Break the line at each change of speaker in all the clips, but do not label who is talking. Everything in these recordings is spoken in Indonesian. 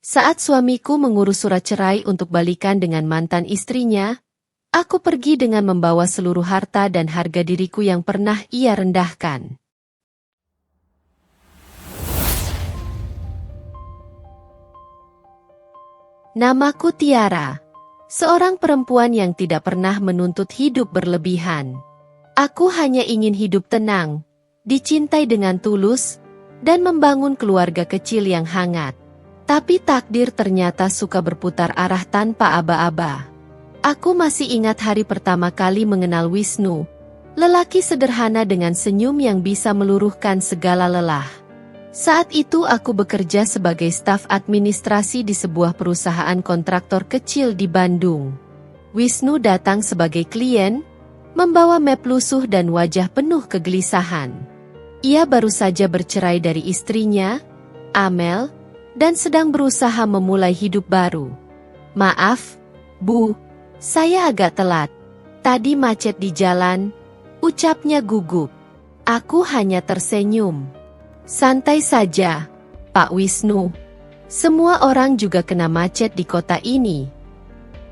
Saat suamiku mengurus surat cerai untuk balikan dengan mantan istrinya, aku pergi dengan membawa seluruh harta dan harga diriku yang pernah ia rendahkan. Namaku Tiara, seorang perempuan yang tidak pernah menuntut hidup berlebihan. Aku hanya ingin hidup tenang, dicintai dengan tulus, dan membangun keluarga kecil yang hangat. Tapi takdir ternyata suka berputar arah tanpa aba-aba. Aku masih ingat hari pertama kali mengenal Wisnu, lelaki sederhana dengan senyum yang bisa meluruhkan segala lelah. Saat itu aku bekerja sebagai staf administrasi di sebuah perusahaan kontraktor kecil di Bandung. Wisnu datang sebagai klien, membawa map lusuh dan wajah penuh kegelisahan. Ia baru saja bercerai dari istrinya, Amel, dan sedang berusaha memulai hidup baru. "Maaf, Bu, saya agak telat. Tadi macet di jalan," ucapnya gugup. Aku hanya tersenyum. "Santai saja, Pak Wisnu. Semua orang juga kena macet di kota ini."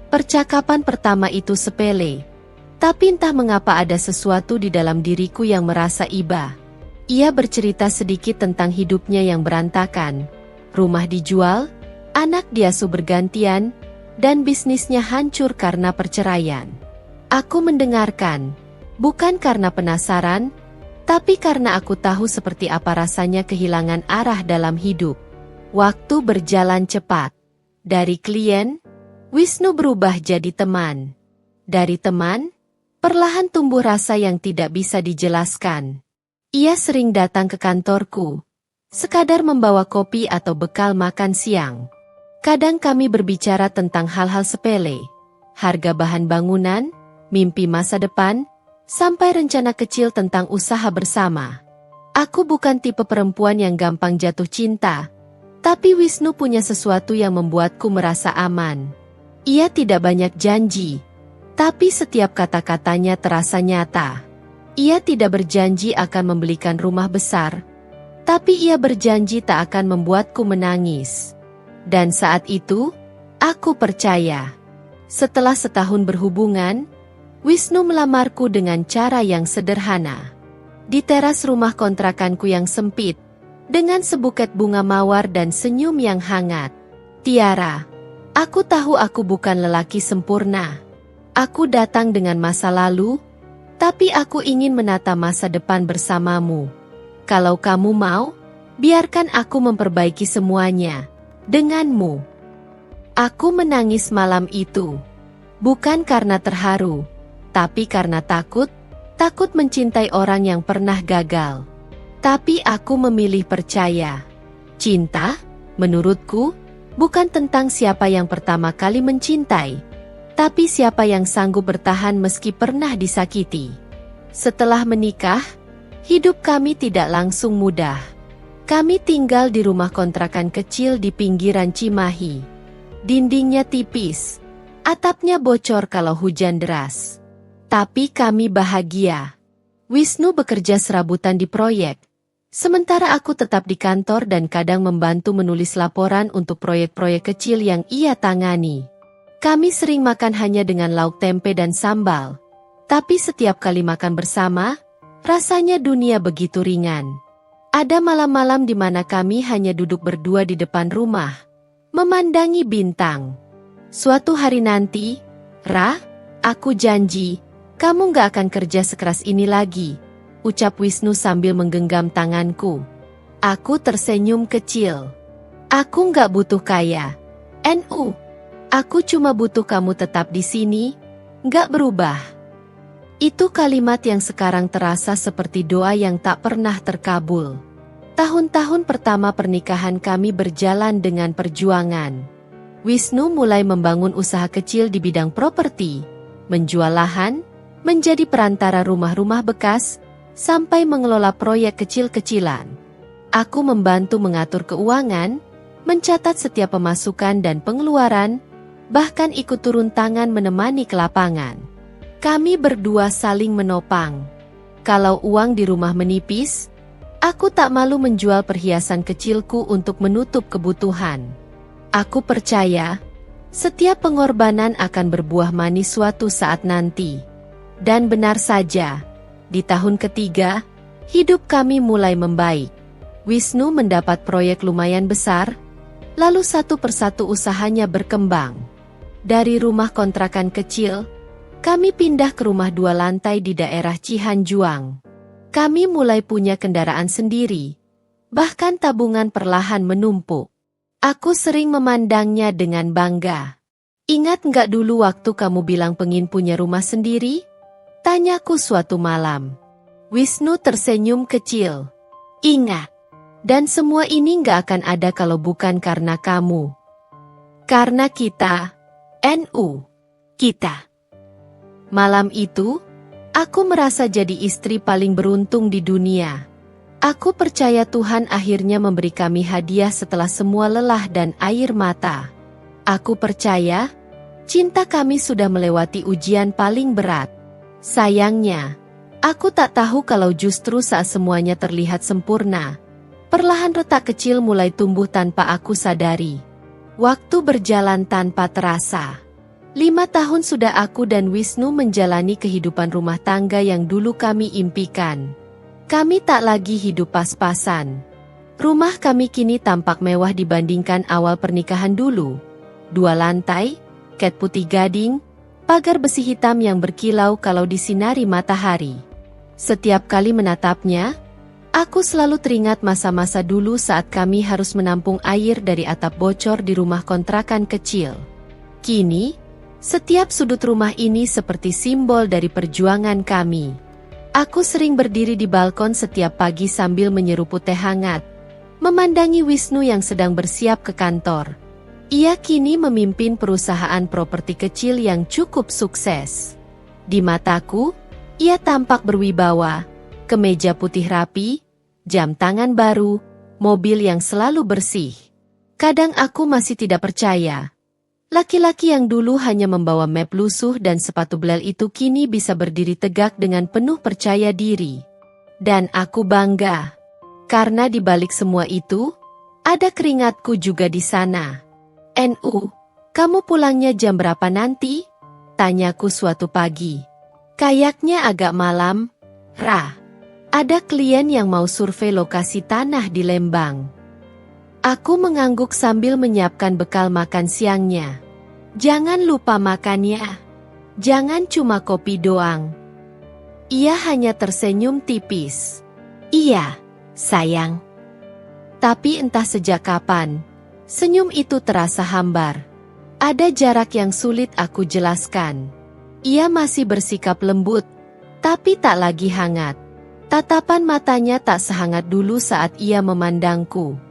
Percakapan pertama itu sepele, tapi entah mengapa ada sesuatu di dalam diriku yang merasa iba. Ia bercerita sedikit tentang hidupnya yang berantakan. Rumah dijual, anak diasuh bergantian, dan bisnisnya hancur karena perceraian. Aku mendengarkan, bukan karena penasaran, tapi karena aku tahu seperti apa rasanya kehilangan arah dalam hidup. Waktu berjalan cepat. Dari klien, Wisnu berubah jadi teman. Dari teman, perlahan tumbuh rasa yang tidak bisa dijelaskan. Ia sering datang ke kantorku, sekadar membawa kopi atau bekal makan siang. Kadang kami berbicara tentang hal-hal sepele, harga bahan bangunan, mimpi masa depan, sampai rencana kecil tentang usaha bersama. Aku bukan tipe perempuan yang gampang jatuh cinta, tapi Wisnu punya sesuatu yang membuatku merasa aman. Ia tidak banyak janji, tapi setiap kata-katanya terasa nyata. Ia tidak berjanji akan membelikan rumah besar, tapi ia berjanji tak akan membuatku menangis. Dan saat itu, aku percaya. Setelah setahun berhubungan, Wisnu melamarku dengan cara yang sederhana. Di teras rumah kontrakanku yang sempit, dengan sebuket bunga mawar dan senyum yang hangat. "Tiara, aku tahu aku bukan lelaki sempurna. Aku datang dengan masa lalu, tapi aku ingin menata masa depan bersamamu. Kalau kamu mau, biarkan aku memperbaiki semuanya denganmu." Aku menangis malam itu. Bukan karena terharu, tapi karena takut mencintai orang yang pernah gagal. Tapi aku memilih percaya. Cinta, menurutku, bukan tentang siapa yang pertama kali mencintai, tapi siapa yang sanggup bertahan meski pernah disakiti. Setelah menikah, hidup kami tidak langsung mudah. Kami tinggal di rumah kontrakan kecil di pinggiran Cimahi. Dindingnya tipis, atapnya bocor kalau hujan deras. Tapi kami bahagia. Wisnu bekerja serabutan di proyek, sementara aku tetap di kantor dan kadang membantu menulis laporan untuk proyek-proyek kecil yang ia tangani. Kami sering makan hanya dengan lauk tempe dan sambal, tapi setiap kali makan bersama, rasanya dunia begitu ringan. Ada malam-malam di mana kami hanya duduk berdua di depan rumah, memandangi bintang. "Suatu hari nanti, Ra, aku janji, kamu gak akan kerja sekeras ini lagi," ucap Wisnu sambil menggenggam tanganku. Aku tersenyum kecil. "Aku gak butuh kaya, NU. Aku cuma butuh kamu tetap di sini, gak berubah." Itu kalimat yang sekarang terasa seperti doa yang tak pernah terkabul. Tahun-tahun pertama pernikahan kami berjalan dengan perjuangan. Wisnu mulai membangun usaha kecil di bidang properti, menjual lahan, menjadi perantara rumah-rumah bekas, sampai mengelola proyek kecil-kecilan. Aku membantu mengatur keuangan, mencatat setiap pemasukan dan pengeluaran, bahkan ikut turun tangan menemani ke lapangan. Kami berdua saling menopang. Kalau uang di rumah menipis, aku tak malu menjual perhiasan kecilku untuk menutup kebutuhan. Aku percaya, setiap pengorbanan akan berbuah manis suatu saat nanti. Dan benar saja, di tahun ketiga, hidup kami mulai membaik. Wisnu mendapat proyek lumayan besar, lalu satu persatu usahanya berkembang. Dari rumah kontrakan kecil, kami pindah ke rumah 2 lantai di daerah Cihanjuang. Kami mulai punya kendaraan sendiri, bahkan tabungan perlahan menumpuk. Aku sering memandangnya dengan bangga. Ingat nggak dulu waktu kamu bilang pengin punya rumah sendiri? Tanyaku suatu malam. Wisnu tersenyum kecil. Ingat. Dan semua ini nggak akan ada kalau bukan karena kamu. Karena kita, NU. Kita. Malam itu, aku merasa jadi istri paling beruntung di dunia. Aku percaya Tuhan akhirnya memberi kami hadiah setelah semua lelah dan air mata. Aku percaya, cinta kami sudah melewati ujian paling berat. Sayangnya, aku tak tahu kalau justru saat semuanya terlihat sempurna, perlahan retak kecil mulai tumbuh tanpa aku sadari. Waktu berjalan tanpa terasa. 5 tahun sudah aku dan Wisnu menjalani kehidupan rumah tangga yang dulu kami impikan. Kami tak lagi hidup pas-pasan. Rumah kami kini tampak mewah dibandingkan awal pernikahan dulu. 2 lantai, cat putih gading, pagar besi hitam yang berkilau kalau disinari matahari. Setiap kali menatapnya, aku selalu teringat masa-masa dulu saat kami harus menampung air dari atap bocor di rumah kontrakan kecil. Kini, setiap sudut rumah ini seperti simbol dari perjuangan kami. Aku sering berdiri di balkon setiap pagi sambil menyeruput teh hangat, memandangi Wisnu yang sedang bersiap ke kantor. Ia kini memimpin perusahaan properti kecil yang cukup sukses. Di mataku, ia tampak berwibawa, kemeja putih rapi, jam tangan baru, mobil yang selalu bersih. Kadang aku masih tidak percaya. Laki-laki yang dulu hanya membawa map lusuh dan sepatu belel itu kini bisa berdiri tegak dengan penuh percaya diri. Dan aku bangga. Karena di balik semua itu, ada keringatku juga di sana. NU, kamu pulangnya jam berapa nanti? Tanyaku suatu pagi. Kayaknya agak malam. Ra, ada klien yang mau survei lokasi tanah di Lembang. Aku mengangguk sambil menyiapkan bekal makan siangnya. Jangan lupa makannya. Jangan cuma kopi doang. Ia hanya tersenyum tipis. Iya, sayang. Tapi entah sejak kapan, senyum itu terasa hambar. Ada jarak yang sulit aku jelaskan. Ia masih bersikap lembut, tapi tak lagi hangat. Tatapan matanya tak sehangat dulu saat ia memandangku.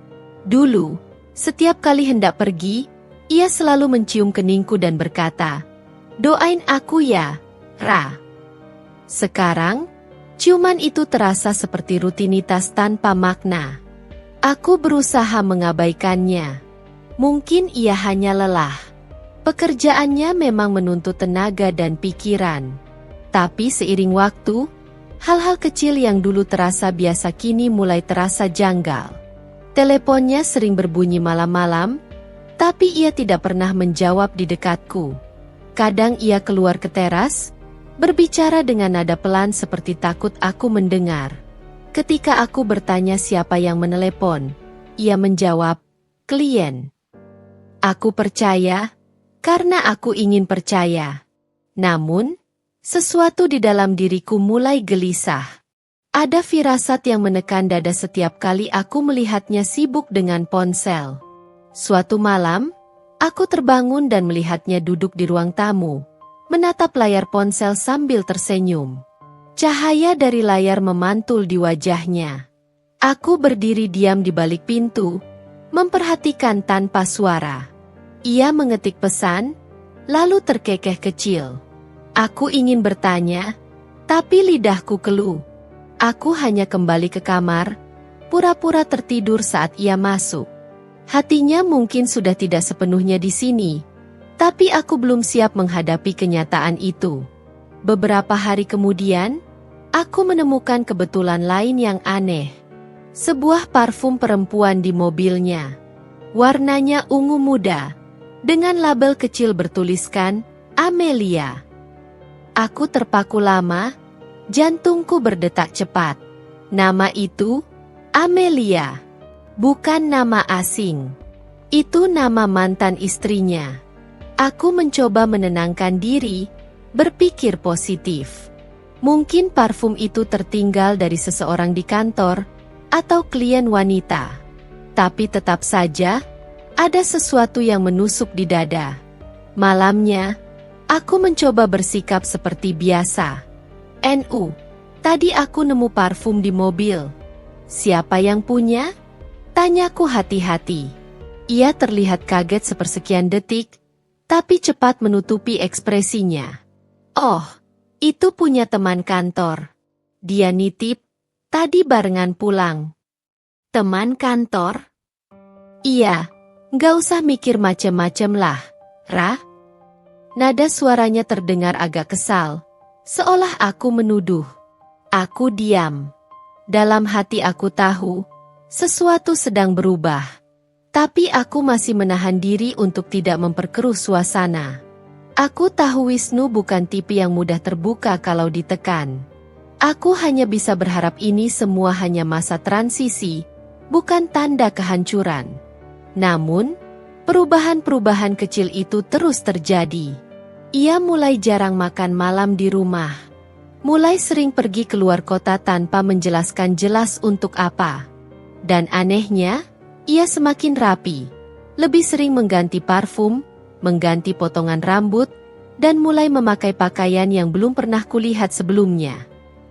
Dulu, setiap kali hendak pergi, ia selalu mencium keningku dan berkata, "Doain aku ya, Ra." Sekarang, ciuman itu terasa seperti rutinitas tanpa makna. Aku berusaha mengabaikannya. Mungkin ia hanya lelah. Pekerjaannya memang menuntut tenaga dan pikiran. Tapi seiring waktu, hal-hal kecil yang dulu terasa biasa kini mulai terasa janggal. Teleponnya sering berbunyi malam-malam, tapi ia tidak pernah menjawab di dekatku. Kadang ia keluar ke teras, berbicara dengan nada pelan seperti takut aku mendengar. Ketika aku bertanya siapa yang menelepon, ia menjawab, "Klien." Aku percaya, karena aku ingin percaya. Namun, sesuatu di dalam diriku mulai gelisah. Ada firasat yang menekan dada setiap kali aku melihatnya sibuk dengan ponsel. Suatu malam, aku terbangun dan melihatnya duduk di ruang tamu, menatap layar ponsel sambil tersenyum. Cahaya dari layar memantul di wajahnya. Aku berdiri diam di balik pintu, memperhatikan tanpa suara. Ia mengetik pesan, lalu terkekeh kecil. Aku ingin bertanya, tapi lidahku keluh. Aku hanya kembali ke kamar, pura-pura tertidur saat ia masuk. Hatinya mungkin sudah tidak sepenuhnya di sini, tapi aku belum siap menghadapi kenyataan itu. Beberapa hari kemudian, aku menemukan kebetulan lain yang aneh. Sebuah parfum perempuan di mobilnya. Warnanya ungu muda, dengan label kecil bertuliskan, Amelia. Aku terpaku lama, jantungku berdetak cepat. Nama itu, Amelia, bukan nama asing. Itu nama mantan istrinya. Aku mencoba menenangkan diri, berpikir positif. Mungkin parfum itu tertinggal dari seseorang di kantor, atau klien wanita. Tapi tetap saja, ada sesuatu yang menusuk di dada. Malamnya, aku mencoba bersikap seperti biasa. "Nu, tadi aku nemu parfum di mobil. Siapa yang punya?" Tanyaku hati-hati. Ia terlihat kaget sepersekian detik, tapi cepat menutupi ekspresinya. "Oh, itu punya teman kantor. Dia nitip, tadi barengan pulang." "Teman kantor?" "Iya, nggak usah mikir macem-macem lah, Ra." Nada suaranya terdengar agak kesal, seolah aku menuduh. Aku diam. Dalam hati aku tahu, sesuatu sedang berubah. Tapi aku masih menahan diri untuk tidak memperkeruh suasana. Aku tahu Wisnu bukan tipe yang mudah terbuka kalau ditekan. Aku hanya bisa berharap ini semua hanya masa transisi, bukan tanda kehancuran. Namun, perubahan-perubahan kecil itu terus terjadi. Ia mulai jarang makan malam di rumah. Mulai sering pergi keluar kota tanpa menjelaskan jelas untuk apa. Dan anehnya, ia semakin rapi. Lebih sering mengganti parfum, mengganti potongan rambut, dan mulai memakai pakaian yang belum pernah kulihat sebelumnya.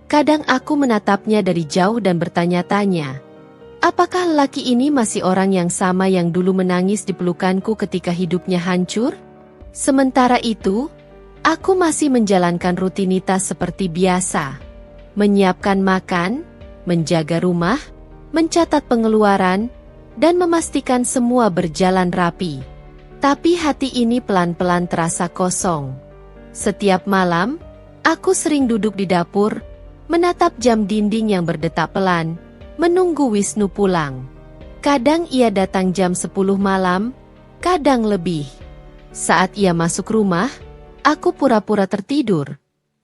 Kadang aku menatapnya dari jauh dan bertanya-tanya, apakah lelaki ini masih orang yang sama yang dulu menangis di pelukanku ketika hidupnya hancur? Sementara itu, aku masih menjalankan rutinitas seperti biasa. Menyiapkan makan, menjaga rumah, mencatat pengeluaran, dan memastikan semua berjalan rapi. Tapi hati ini pelan-pelan terasa kosong. Setiap malam, aku sering duduk di dapur, menatap jam dinding yang berdetak pelan, menunggu Wisnu pulang. Kadang ia datang jam 10 malam, kadang lebih. Saat ia masuk rumah, aku pura-pura tertidur.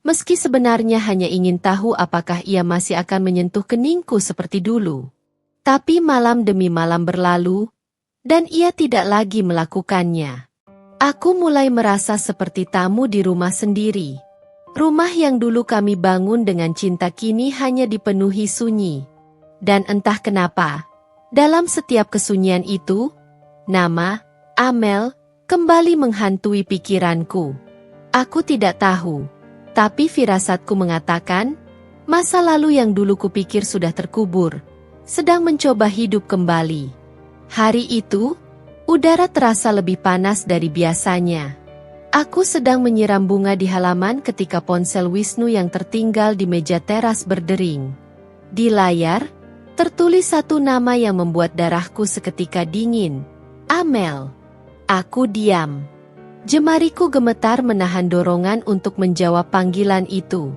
Meski sebenarnya hanya ingin tahu apakah ia masih akan menyentuh keningku seperti dulu. Tapi malam demi malam berlalu, dan ia tidak lagi melakukannya. Aku mulai merasa seperti tamu di rumah sendiri. Rumah yang dulu kami bangun dengan cinta kini hanya dipenuhi sunyi. Dan entah kenapa, dalam setiap kesunyian itu, nama Amel kembali menghantui pikiranku. Aku tidak tahu, tapi firasatku mengatakan, masa lalu yang dulu kupikir sudah terkubur, sedang mencoba hidup kembali. Hari itu, udara terasa lebih panas dari biasanya. Aku sedang menyiram bunga di halaman ketika ponsel Wisnu yang tertinggal di meja teras berdering. Di layar, tertulis satu nama yang membuat darahku seketika dingin. Amel. Aku diam. Jemariku gemetar menahan dorongan untuk menjawab panggilan itu.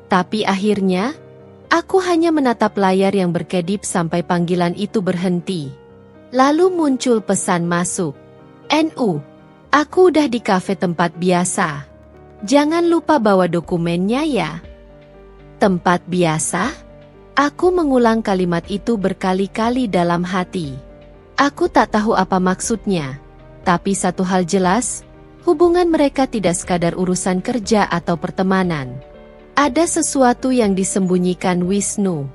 Tapi akhirnya, aku hanya menatap layar yang berkedip sampai panggilan itu berhenti. Lalu muncul pesan masuk. "Nu, aku udah di kafe tempat biasa. Jangan lupa bawa dokumennya ya." Tempat biasa? Aku mengulang kalimat itu berkali-kali dalam hati. Aku tak tahu apa maksudnya. Tapi satu hal jelas, hubungan mereka tidak sekadar urusan kerja atau pertemanan. Ada sesuatu yang disembunyikan Wisnu.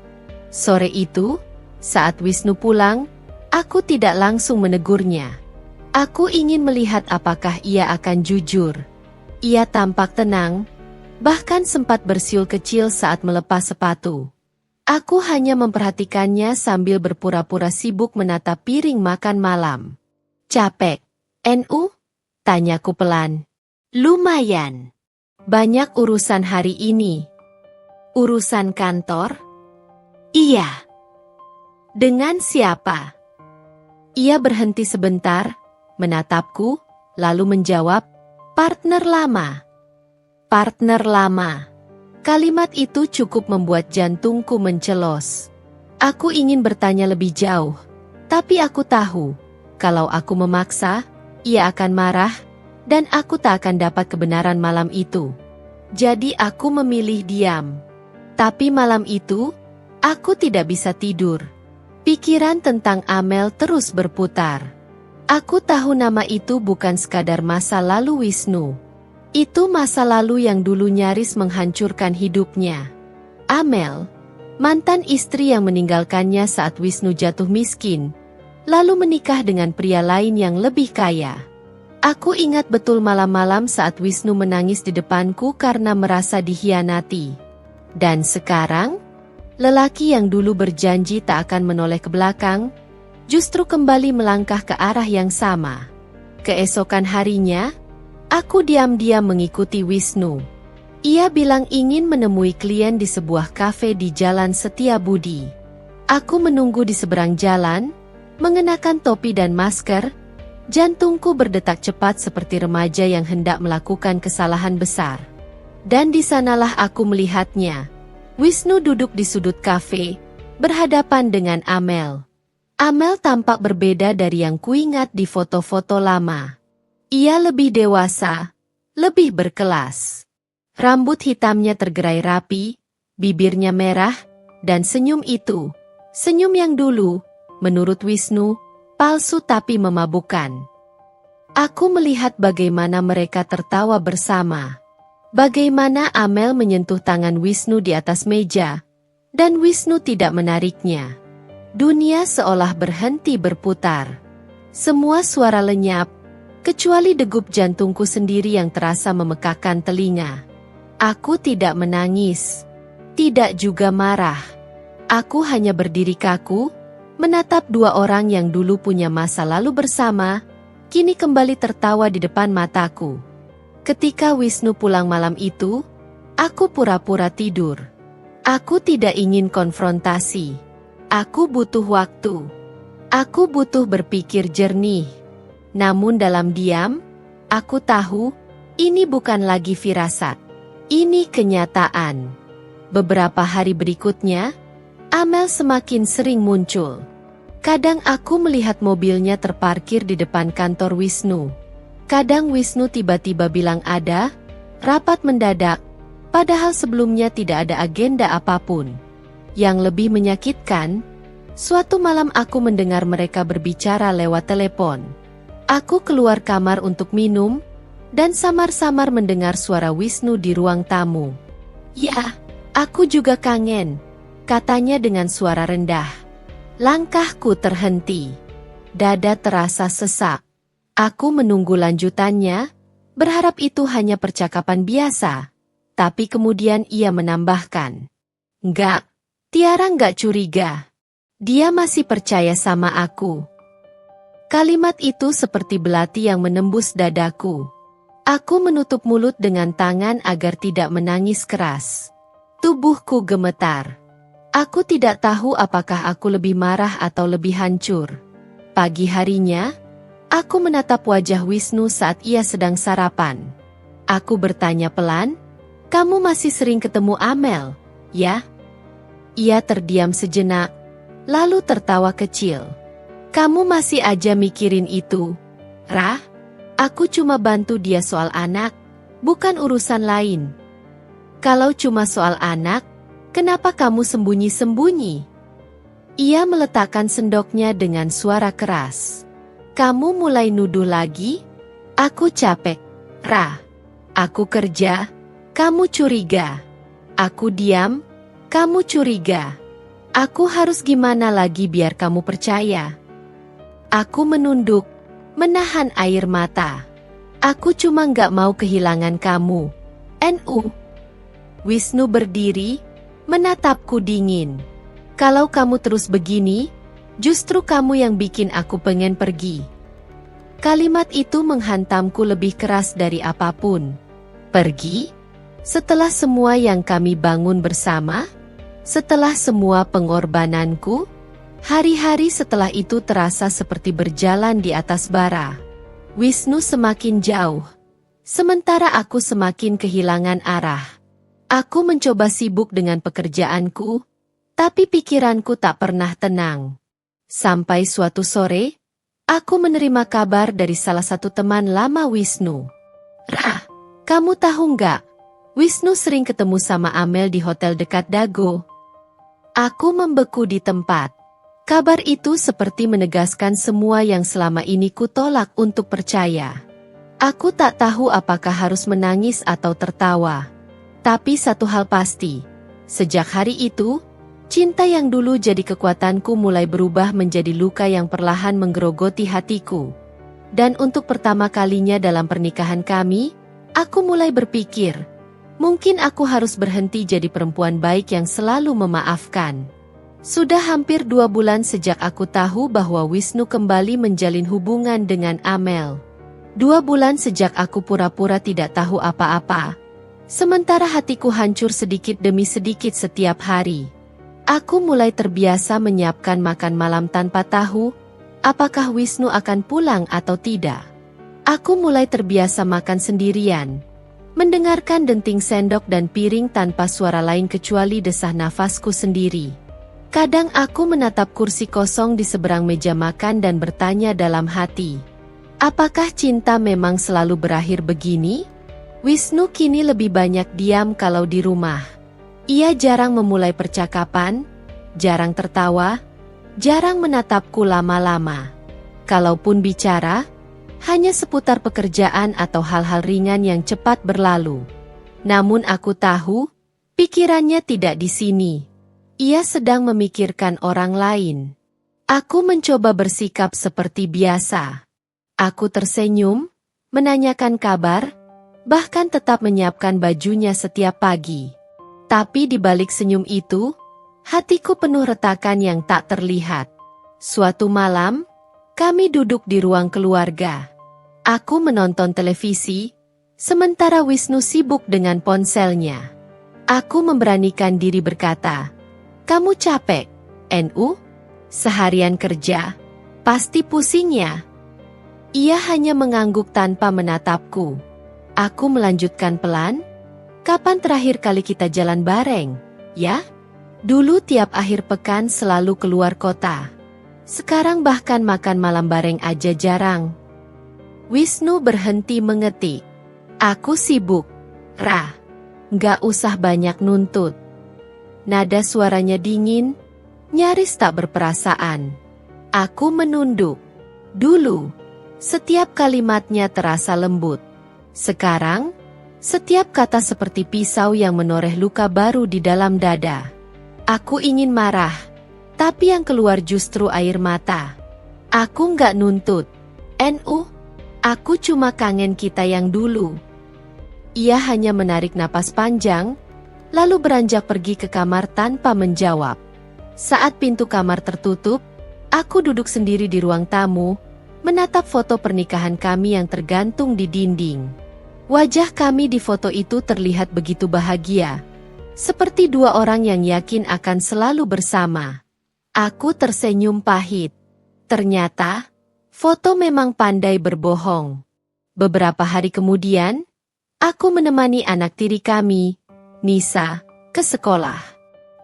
Sore itu, saat Wisnu pulang, aku tidak langsung menegurnya. Aku ingin melihat apakah ia akan jujur. Ia tampak tenang, bahkan sempat bersiul kecil saat melepas sepatu. Aku hanya memperhatikannya sambil berpura-pura sibuk menatap piring makan malam. "Capek, Nu?" tanyaku pelan. "Lumayan. Banyak urusan hari ini." "Urusan kantor?" "Iya." "Dengan siapa?" Ia berhenti sebentar, menatapku, lalu menjawab, "Partner lama." "Partner lama." Kalimat itu cukup membuat jantungku mencelos. Aku ingin bertanya lebih jauh, tapi aku tahu, Kalau aku memaksa, ia akan marah, dan aku tak akan dapat kebenaran malam itu. Jadi aku memilih diam. Tapi malam itu, aku tidak bisa tidur. Pikiran tentang Amel terus berputar. Aku tahu nama itu bukan sekadar masa lalu Wisnu. Itu masa lalu yang dulu nyaris menghancurkan hidupnya. Amel, mantan istri yang meninggalkannya saat Wisnu jatuh miskin, lalu menikah dengan pria lain yang lebih kaya. Aku ingat betul malam-malam saat Wisnu menangis di depanku karena merasa dikhianati. Dan sekarang, lelaki yang dulu berjanji tak akan menoleh ke belakang, justru kembali melangkah ke arah yang sama. Keesokan harinya, aku diam-diam mengikuti Wisnu. Ia bilang ingin menemui klien di sebuah kafe di Jalan Setiabudi. Aku menunggu di seberang jalan, mengenakan topi dan masker. Jantungku berdetak cepat seperti remaja yang hendak melakukan kesalahan besar. Dan di sanalah aku melihatnya. Wisnu duduk di sudut kafe, berhadapan dengan Amel. Amel tampak berbeda dari yang kuingat di foto-foto lama. Ia lebih dewasa, lebih berkelas. Rambut hitamnya tergerai rapi, bibirnya merah, dan senyum itu, senyum yang dulu, menurut Wisnu, palsu tapi memabukkan. Aku melihat bagaimana mereka tertawa bersama. Bagaimana Amel menyentuh tangan Wisnu di atas meja, dan Wisnu tidak menariknya. Dunia seolah berhenti berputar. Semua suara lenyap, kecuali degup jantungku sendiri yang terasa memekakkan telinga. Aku tidak menangis, tidak juga marah. Aku hanya berdiri kaku, menatap dua orang yang dulu punya masa lalu bersama, kini kembali tertawa di depan mataku. Ketika Wisnu pulang malam itu, aku pura-pura tidur. Aku tidak ingin konfrontasi. Aku butuh waktu. Aku butuh berpikir jernih. Namun dalam diam, aku tahu, ini bukan lagi firasat. Ini kenyataan. Beberapa hari berikutnya, Amel semakin sering muncul. Kadang aku melihat mobilnya terparkir di depan kantor Wisnu. Kadang Wisnu tiba-tiba bilang ada rapat mendadak, padahal sebelumnya tidak ada agenda apapun. Yang lebih menyakitkan, suatu malam aku mendengar mereka berbicara lewat telepon. Aku keluar kamar untuk minum, dan samar-samar mendengar suara Wisnu di ruang tamu. "Ya, aku juga kangen," katanya dengan suara rendah. Langkahku terhenti. Dada terasa sesak. Aku menunggu lanjutannya, berharap itu hanya percakapan biasa. Tapi kemudian ia menambahkan, "Enggak, Tiara enggak curiga. Dia masih percaya sama aku." Kalimat itu seperti belati yang menembus dadaku. Aku menutup mulut dengan tangan agar tidak menangis keras. Tubuhku gemetar. Aku tidak tahu apakah aku lebih marah atau lebih hancur. Pagi harinya, aku menatap wajah Wisnu saat ia sedang sarapan. Aku bertanya pelan, "Kamu masih sering ketemu Amel, ya?" Ia terdiam sejenak, lalu tertawa kecil. "Kamu masih aja mikirin itu, Rah? Aku cuma bantu dia soal anak, bukan urusan lain." "Kalau cuma soal anak, kenapa kamu sembunyi-sembunyi?" Ia meletakkan sendoknya dengan suara keras. "Kamu mulai nuduh lagi? Aku capek, Rah. Aku kerja, kamu curiga. Aku diam, kamu curiga. Aku harus gimana lagi biar kamu percaya?" Aku menunduk, menahan air mata. "Aku cuma nggak mau kehilangan kamu, NU." Wisnu berdiri, menatapku dingin. "Kalau kamu terus begini, justru kamu yang bikin aku pengen pergi." Kalimat itu menghantamku lebih keras dari apapun. Pergi? Setelah semua yang kami bangun bersama? Setelah semua pengorbananku? Hari-hari setelah itu terasa seperti berjalan di atas bara. Wisnu semakin jauh, sementara aku semakin kehilangan arah. Aku mencoba sibuk dengan pekerjaanku, tapi pikiranku tak pernah tenang. Sampai suatu sore, Aku menerima kabar dari salah satu teman lama Wisnu. Rah, kamu tahu nggak? Wisnu sering ketemu sama Amel di hotel dekat Dago. Aku membeku di tempat. Kabar itu seperti menegaskan semua yang selama ini kutolak untuk percaya. Aku tak tahu apakah harus menangis atau tertawa. Tapi satu hal pasti, sejak hari itu, cinta yang dulu jadi kekuatanku mulai berubah menjadi luka yang perlahan menggerogoti hatiku. Dan untuk pertama kalinya dalam pernikahan kami, aku mulai berpikir, mungkin aku harus berhenti jadi perempuan baik yang selalu memaafkan. Sudah hampir 2 bulan sejak aku tahu bahwa Wisnu kembali menjalin hubungan dengan Amel. 2 bulan sejak aku pura-pura tidak tahu apa-apa. Sementara hatiku hancur sedikit demi sedikit setiap hari. Aku mulai terbiasa menyiapkan makan malam tanpa tahu apakah Wisnu akan pulang atau tidak. Aku mulai terbiasa makan sendirian, mendengarkan denting sendok dan piring tanpa suara lain kecuali desah nafasku sendiri. Kadang aku menatap kursi kosong di seberang meja makan dan bertanya dalam hati, apakah cinta memang selalu berakhir begini? Wisnu kini lebih banyak diam kalau di rumah. Ia jarang memulai percakapan, jarang tertawa, jarang menatapku lama-lama. Kalaupun bicara, hanya seputar pekerjaan atau hal-hal ringan yang cepat berlalu. Namun aku tahu, pikirannya tidak di sini. Ia sedang memikirkan orang lain. Aku mencoba bersikap seperti biasa. Aku tersenyum, menanyakan kabar, bahkan tetap menyiapkan bajunya setiap pagi. Tapi di balik senyum itu, hatiku penuh retakan yang tak terlihat. Suatu malam, kami duduk di ruang keluarga. Aku menonton televisi, sementara Wisnu sibuk dengan ponselnya. Aku memberanikan diri berkata, "Kamu capek, NU? Seharian kerja, pasti pusing ya?" Ia hanya mengangguk tanpa menatapku. Aku melanjutkan pelan, "Kapan terakhir kali kita jalan bareng, ya? Dulu tiap akhir pekan selalu keluar kota. Sekarang bahkan makan malam bareng aja jarang." Wisnu berhenti mengetik. "Aku sibuk, Ra. Nggak usah banyak nuntut." Nada suaranya dingin, nyaris tak berperasaan. Aku menunduk. Dulu, setiap kalimatnya terasa lembut. Sekarang, setiap kata seperti pisau yang menoreh luka baru di dalam dada. Aku ingin marah, tapi yang keluar justru air mata. Aku nggak nuntut, NU. Aku cuma kangen kita yang dulu. Ia hanya menarik napas panjang, lalu beranjak pergi ke kamar tanpa menjawab. Saat pintu kamar tertutup, aku duduk sendiri di ruang tamu, menatap foto pernikahan kami yang tergantung di dinding. Wajah kami di foto itu terlihat begitu bahagia, seperti 2 orang yang yakin akan selalu bersama. Aku tersenyum pahit. Ternyata, foto memang pandai berbohong. Beberapa hari kemudian, aku menemani anak tiri kami, Nisa, ke sekolah.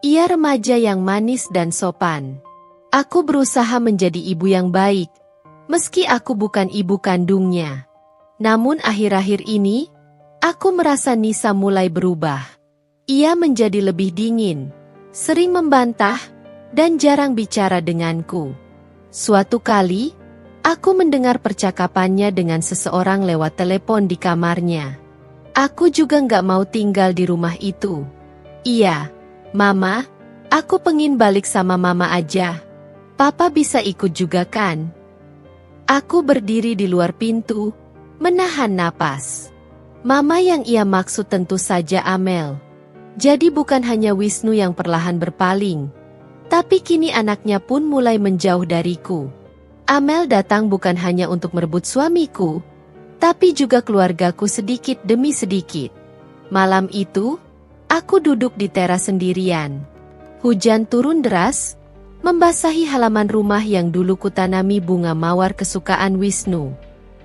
Ia remaja yang manis dan sopan. Aku berusaha menjadi ibu yang baik, meski aku bukan ibu kandungnya. Namun akhir-akhir ini, aku merasa Nisa mulai berubah. Ia menjadi lebih dingin, sering membantah, dan jarang bicara denganku. Suatu kali, aku mendengar percakapannya dengan seseorang lewat telepon di kamarnya. Aku juga nggak mau tinggal di rumah itu. "Iya, Mama, aku pengen balik sama Mama aja. Papa bisa ikut juga kan?" Aku berdiri di luar pintu, menahan napas. Mama yang ia maksud tentu saja Amel. Jadi bukan hanya Wisnu yang perlahan berpaling, tapi kini anaknya pun mulai menjauh dariku. Amel datang bukan hanya untuk merebut suamiku, tapi juga keluargaku sedikit demi sedikit. Malam itu, aku duduk di teras sendirian. Hujan turun deras, membasahi halaman rumah yang dulu kutanami bunga mawar kesukaan Wisnu.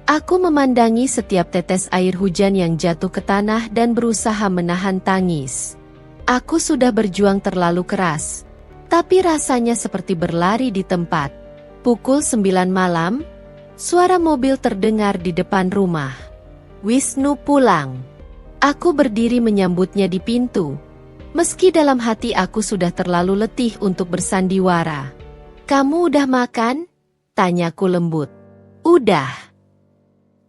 Aku memandangi setiap tetes air hujan yang jatuh ke tanah dan berusaha menahan tangis. Aku sudah berjuang terlalu keras, tapi rasanya seperti berlari di tempat. Pukul 9 malam, Suara mobil terdengar di depan rumah. Wisnu pulang. Aku berdiri menyambutnya di pintu. Meski dalam hati aku sudah terlalu letih untuk bersandiwara. "Kamu udah makan?" tanyaku lembut. "Udah."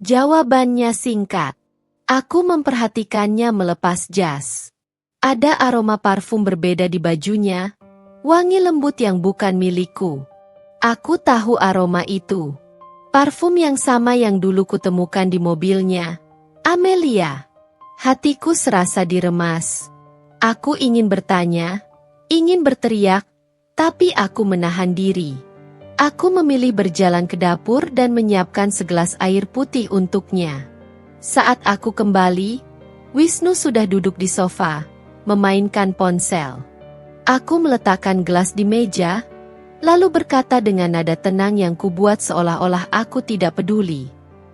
Jawabannya singkat. Aku memperhatikannya melepas jas. Ada aroma parfum berbeda di bajunya, wangi lembut yang bukan milikku. Aku tahu aroma itu. Parfum yang sama yang dulu kutemukan di mobilnya. Amelia. Hatiku serasa diremas. Aku ingin bertanya, ingin berteriak, tapi aku menahan diri. Aku memilih berjalan ke dapur dan menyiapkan segelas air putih untuknya. Saat aku kembali, Wisnu sudah duduk di sofa, memainkan ponsel. Aku meletakkan gelas di meja, lalu berkata dengan nada tenang yang kubuat seolah-olah aku tidak peduli.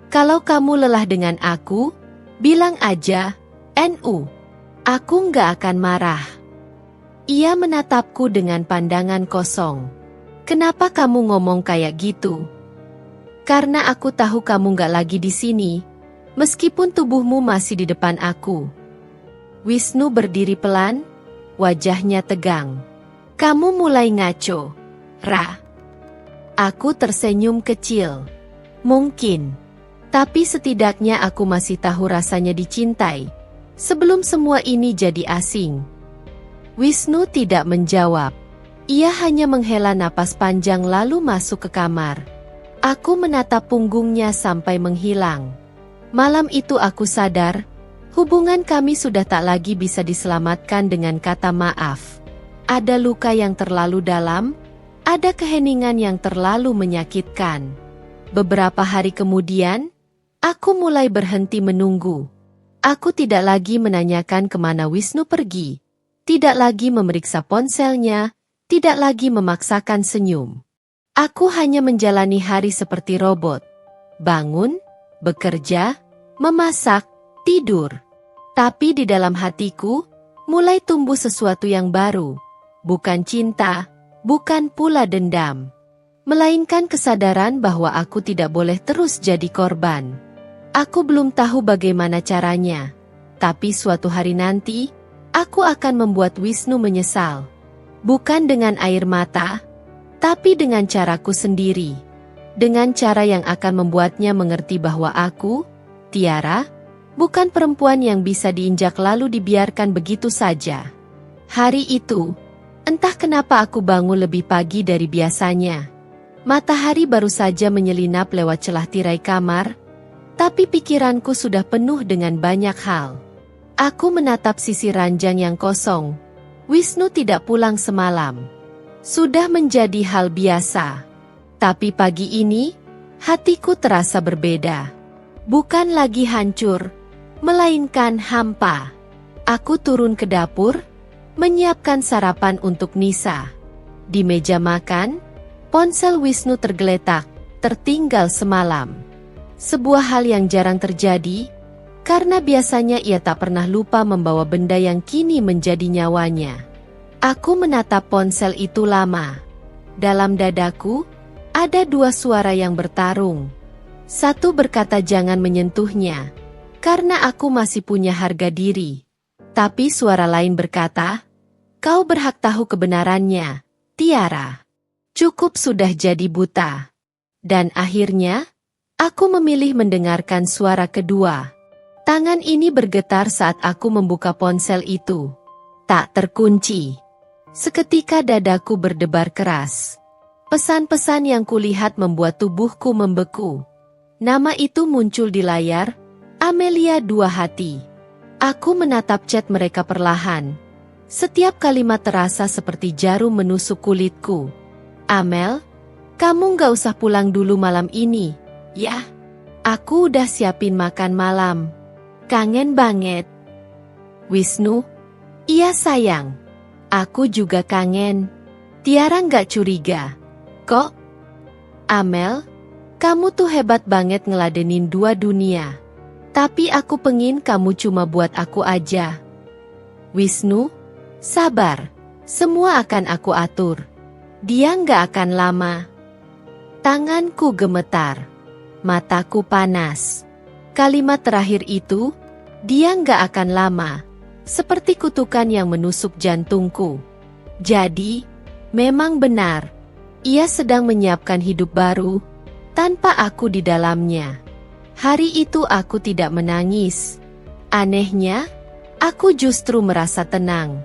"Kalau kamu lelah dengan aku, bilang aja, NU. Aku nggak akan marah." Ia menatapku dengan pandangan kosong. "Kenapa kamu ngomong kayak gitu?" "Karena aku tahu kamu nggak lagi di sini, meskipun tubuhmu masih di depan aku." Wisnu berdiri pelan, wajahnya tegang. "Kamu mulai ngaco, Ra." Aku tersenyum kecil. Mungkin. Tapi setidaknya aku masih tahu rasanya dicintai. Sebelum semua ini jadi asing. Wisnu tidak menjawab. Ia hanya menghela napas panjang lalu masuk ke kamar. Aku menatap punggungnya sampai menghilang. Malam itu aku sadar, hubungan kami sudah tak lagi bisa diselamatkan dengan kata maaf. Ada luka yang terlalu dalam, ada keheningan yang terlalu menyakitkan. Beberapa hari kemudian, aku mulai berhenti menunggu. Aku tidak lagi menanyakan kemana Wisnu pergi, tidak lagi memeriksa ponselnya, tidak lagi memaksakan senyum. Aku hanya menjalani hari seperti robot. Bangun, bekerja, memasak, tidur. Tapi di dalam hatiku, mulai tumbuh sesuatu yang baru. Bukan cinta, bukan pula dendam. Melainkan kesadaran bahwa aku tidak boleh terus jadi korban. Aku belum tahu bagaimana caranya. Tapi suatu hari nanti, aku akan membuat Wisnu menyesal. Bukan dengan air mata, tapi dengan caraku sendiri. Dengan cara yang akan membuatnya mengerti bahwa aku, Tiara, bukan perempuan yang bisa diinjak lalu dibiarkan begitu saja. Hari itu, entah kenapa aku bangun lebih pagi dari biasanya. Matahari baru saja menyelinap lewat celah tirai kamar, tapi pikiranku sudah penuh dengan banyak hal. Aku menatap sisi ranjang yang kosong. Wisnu tidak pulang semalam. Sudah menjadi hal biasa. Tapi pagi ini, hatiku terasa berbeda. Bukan lagi hancur, melainkan hampa. Aku turun ke dapur, menyiapkan sarapan untuk Nisa. Di meja makan, ponsel Wisnu tergeletak, tertinggal semalam. Sebuah hal yang jarang terjadi, karena biasanya ia tak pernah lupa membawa benda yang kini menjadi nyawanya. Aku menatap ponsel itu lama. Dalam dadaku, ada dua suara yang bertarung. Satu berkata jangan menyentuhnya, karena aku masih punya harga diri. Tapi suara lain berkata, kau berhak tahu kebenarannya, Tiara. Cukup sudah jadi buta. Dan akhirnya, aku memilih mendengarkan suara kedua. Tangan ini bergetar saat aku membuka ponsel itu. Tak terkunci. Seketika dadaku berdebar keras. Pesan-pesan yang kulihat membuat tubuhku membeku. Nama itu muncul di layar, Amelia Dua Hati. Aku menatap chat mereka perlahan. Setiap kalimat terasa seperti jarum menusuk kulitku. Amel, kamu gak usah pulang dulu malam ini, ya? Aku udah siapin makan malam. Kangen banget. Wisnu, iya sayang. Aku juga kangen. Tiara gak curiga. Kok? Amel, kamu tuh hebat banget ngeladenin dua dunia. Tapi aku pengin kamu cuma buat aku aja. Wisnu, sabar. Semua akan aku atur. Dia gak akan lama. Tanganku gemetar. Mataku panas. Kalimat terakhir itu, dia nggak akan lama. Seperti kutukan yang menusuk jantungku. Jadi, memang benar. Ia sedang menyiapkan hidup baru, tanpa aku di dalamnya. Hari itu aku tidak menangis. Anehnya, aku justru merasa tenang.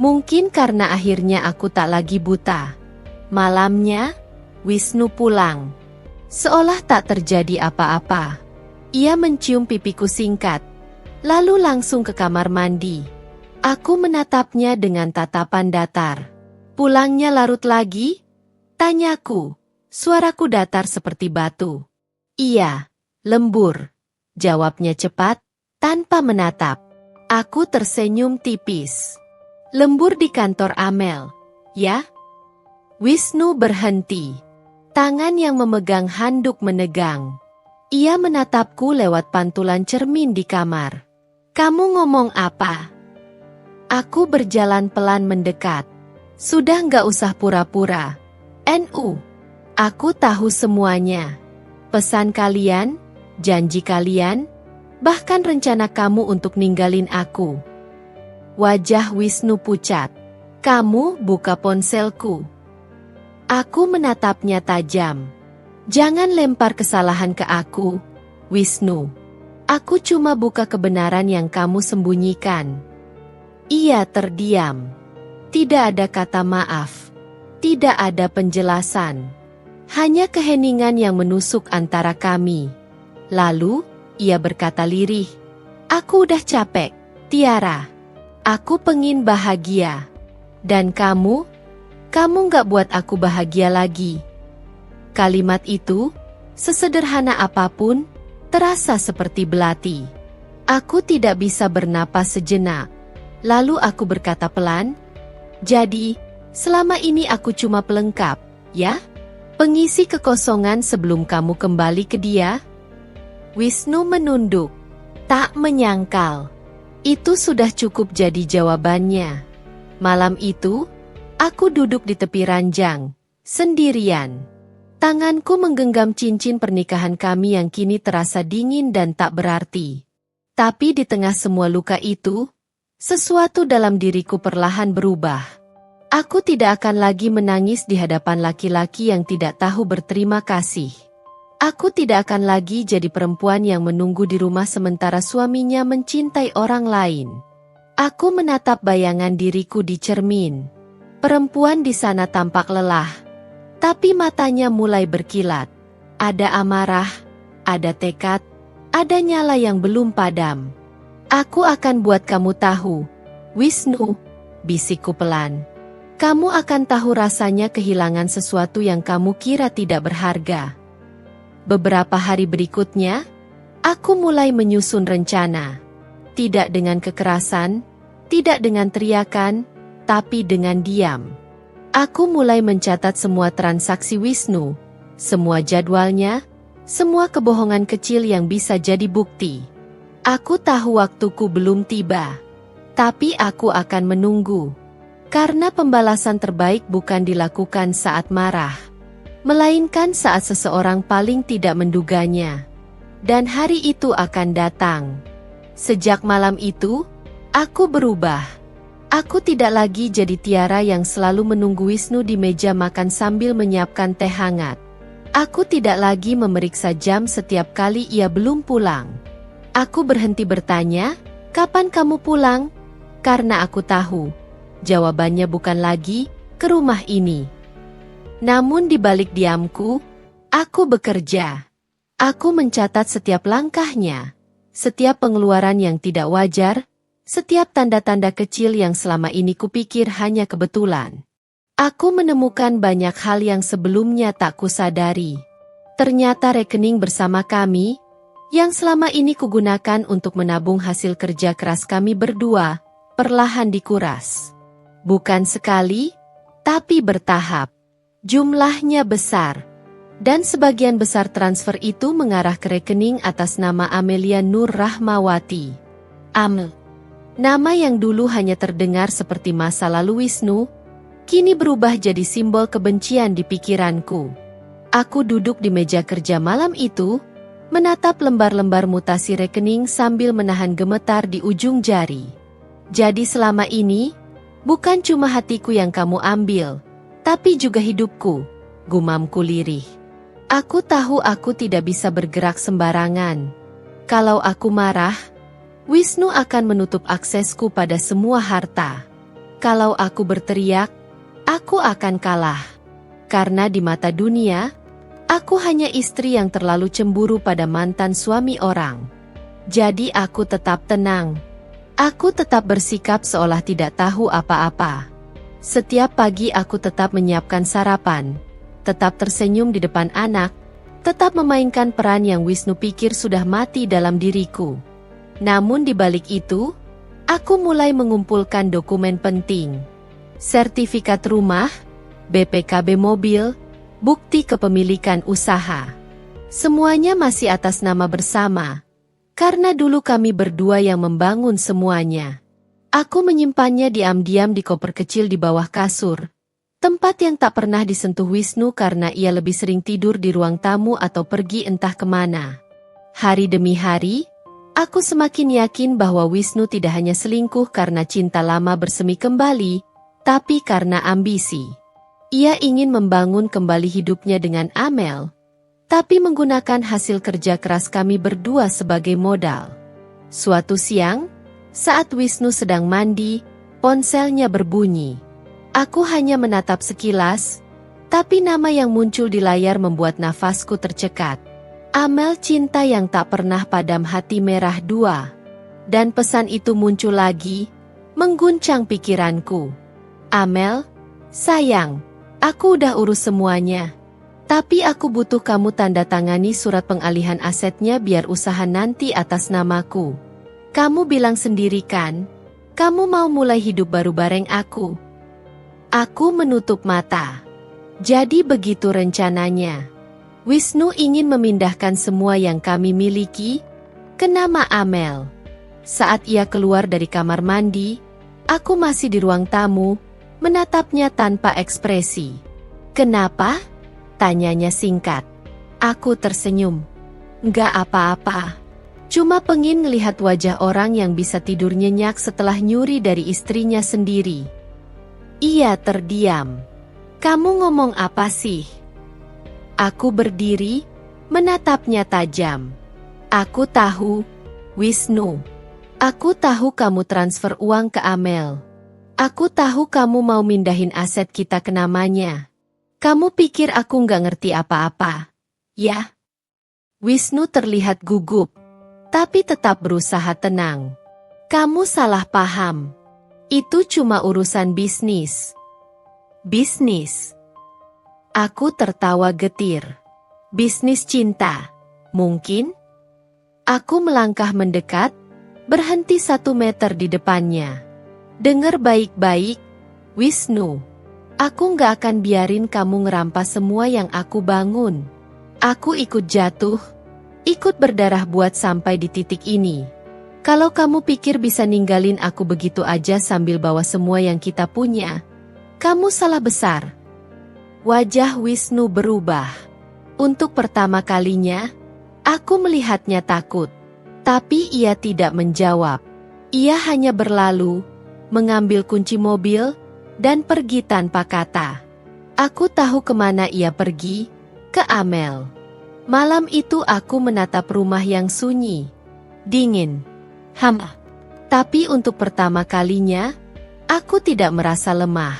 Mungkin karena akhirnya aku tak lagi buta. Malamnya, Wisnu pulang. Seolah tak terjadi apa-apa. Ia mencium pipiku singkat, lalu langsung ke kamar mandi. Aku menatapnya dengan tatapan datar. Pulangnya larut lagi? Tanyaku. Suaraku datar seperti batu. Iya, lembur. Jawabnya cepat, tanpa menatap. Aku tersenyum tipis. Lembur di kantor Amel, ya? Wisnu berhenti. Tangan yang memegang handuk menegang. Ia menatapku lewat pantulan cermin di kamar. Kamu ngomong apa? Aku berjalan pelan mendekat. Sudah nggak usah pura-pura. NU. Aku tahu semuanya. Pesan kalian, janji kalian, bahkan rencana kamu untuk ninggalin aku. Wajah Wisnu pucat. Kamu buka ponselku. Aku menatapnya tajam. Jangan lempar kesalahan ke aku, Wisnu. Aku cuma buka kebenaran yang kamu sembunyikan. Ia terdiam. Tidak ada kata maaf. Tidak ada penjelasan. Hanya keheningan yang menusuk antara kami. Lalu, ia berkata lirih. Aku udah capek, Tiara. Aku pengin bahagia. Dan kamu nggak buat aku bahagia lagi. Kalimat itu, sesederhana apapun, terasa seperti belati. Aku tidak bisa bernapas sejenak. Lalu aku berkata pelan, jadi, selama ini aku cuma pelengkap, ya? Pengisi kekosongan sebelum kamu kembali ke dia? Wisnu menunduk, tak menyangkal. Itu sudah cukup jadi jawabannya. Malam itu, aku duduk di tepi ranjang, sendirian. Tanganku menggenggam cincin pernikahan kami yang kini terasa dingin dan tak berarti. Tapi di tengah semua luka itu, sesuatu dalam diriku perlahan berubah. Aku tidak akan lagi menangis di hadapan laki-laki yang tidak tahu berterima kasih. Aku tidak akan lagi jadi perempuan yang menunggu di rumah sementara suaminya mencintai orang lain. Aku menatap bayangan diriku di cermin. Perempuan di sana tampak lelah, tapi matanya mulai berkilat. Ada amarah, ada tekad, ada nyala yang belum padam. Aku akan buat kamu tahu, Wisnu, bisikku pelan. Kamu akan tahu rasanya kehilangan sesuatu yang kamu kira tidak berharga. Beberapa hari berikutnya, aku mulai menyusun rencana. Tidak dengan kekerasan, tidak dengan teriakan, tapi dengan diam. Aku mulai mencatat semua transaksi Wisnu, semua jadwalnya, semua kebohongan kecil yang bisa jadi bukti. Aku tahu waktuku belum tiba, tapi aku akan menunggu. Karena pembalasan terbaik bukan dilakukan saat marah, melainkan saat seseorang paling tidak menduganya. Dan hari itu akan datang. Sejak malam itu, aku berubah. Aku tidak lagi jadi Tiara yang selalu menunggu Wisnu di meja makan sambil menyiapkan teh hangat. Aku tidak lagi memeriksa jam setiap kali ia belum pulang. Aku berhenti bertanya, "Kapan kamu pulang?" Karena aku tahu, jawabannya bukan lagi, "Ke rumah ini." Namun di balik diamku, aku bekerja. Aku mencatat setiap langkahnya, setiap pengeluaran yang tidak wajar, setiap tanda-tanda kecil yang selama ini kupikir hanya kebetulan. Aku menemukan banyak hal yang sebelumnya tak kusadari. Ternyata rekening bersama kami, yang selama ini kugunakan untuk menabung hasil kerja keras kami berdua, perlahan dikuras. Bukan sekali, tapi bertahap. Jumlahnya besar, dan sebagian besar transfer itu mengarah ke rekening atas nama Amelia Nur Rahmawati. Amel, nama yang dulu hanya terdengar seperti masa lalu Wisnu, kini berubah jadi simbol kebencian di pikiranku. Aku duduk di meja kerja malam itu, menatap lembar-lembar mutasi rekening sambil menahan gemetar di ujung jari. Jadi selama ini, bukan cuma hatiku yang kamu ambil, tapi juga hidupku, gumamku lirih. Aku tahu aku tidak bisa bergerak sembarangan. Kalau aku marah, Wisnu akan menutup aksesku pada semua harta. Kalau aku berteriak, aku akan kalah. Karena di mata dunia, aku hanya istri yang terlalu cemburu pada mantan suami orang. Jadi aku tetap tenang. Aku tetap bersikap seolah tidak tahu apa-apa. Setiap pagi aku tetap menyiapkan sarapan, tetap tersenyum di depan anak, tetap memainkan peran yang Wisnu pikir sudah mati dalam diriku. Namun di balik itu, aku mulai mengumpulkan dokumen penting. Sertifikat rumah, BPKB mobil, bukti kepemilikan usaha. Semuanya masih atas nama bersama, karena dulu kami berdua yang membangun semuanya. Aku menyimpannya diam-diam di koper kecil di bawah kasur, tempat yang tak pernah disentuh Wisnu karena ia lebih sering tidur di ruang tamu atau pergi entah kemana. Hari demi hari, aku semakin yakin bahwa Wisnu tidak hanya selingkuh karena cinta lama bersemi kembali, tapi karena ambisi. Ia ingin membangun kembali hidupnya dengan Amel, tapi menggunakan hasil kerja keras kami berdua sebagai modal. Suatu siang, saat Wisnu sedang mandi, ponselnya berbunyi. Aku hanya menatap sekilas, tapi nama yang muncul di layar membuat nafasku tercekat. Amel, cinta yang tak pernah padam, hati merah 2. Dan pesan itu muncul lagi, mengguncang pikiranku. Amel, sayang, aku udah urus semuanya. Tapi aku butuh kamu tanda tangani surat pengalihan asetnya biar usaha nanti atas namaku. Kamu bilang sendiri kan, kamu mau mulai hidup baru bareng aku. Aku menutup mata. Jadi begitu rencananya. Wisnu ingin memindahkan semua yang kami miliki ke nama Amel. Saat ia keluar dari kamar mandi, aku masih di ruang tamu, menatapnya tanpa ekspresi. Kenapa? Tanyanya singkat. Aku tersenyum. Nggak apa-apa. Cuma pengen ngelihat wajah orang yang bisa tidur nyenyak setelah nyuri dari istrinya sendiri. Ia terdiam. Kamu ngomong apa sih? Aku berdiri, menatapnya tajam. Aku tahu, Wisnu. Aku tahu kamu transfer uang ke Amel. Aku tahu kamu mau mindahin aset kita ke namanya. Kamu pikir aku nggak ngerti apa-apa, ya? Wisnu terlihat gugup, tapi tetap berusaha tenang. Kamu salah paham. Itu cuma urusan bisnis. Bisnis? Aku tertawa getir. Bisnis cinta, mungkin? Aku melangkah mendekat, berhenti 1 meter di depannya. Dengar baik-baik, Wisnu. Aku nggak akan biarin kamu ngerampas semua yang aku bangun. Aku ikut jatuh, ikut berdarah buat sampai di titik ini. Kalau kamu pikir bisa ninggalin aku begitu aja sambil bawa semua yang kita punya, kamu salah besar. Wajah Wisnu berubah. Untuk pertama kalinya, aku melihatnya takut. Tapi ia tidak menjawab. Ia hanya berlalu, mengambil kunci mobil, dan pergi tanpa kata. Aku tahu kemana ia pergi, ke Amel. Malam itu aku menatap rumah yang sunyi, dingin, hampa. Tapi untuk pertama kalinya, aku tidak merasa lemah.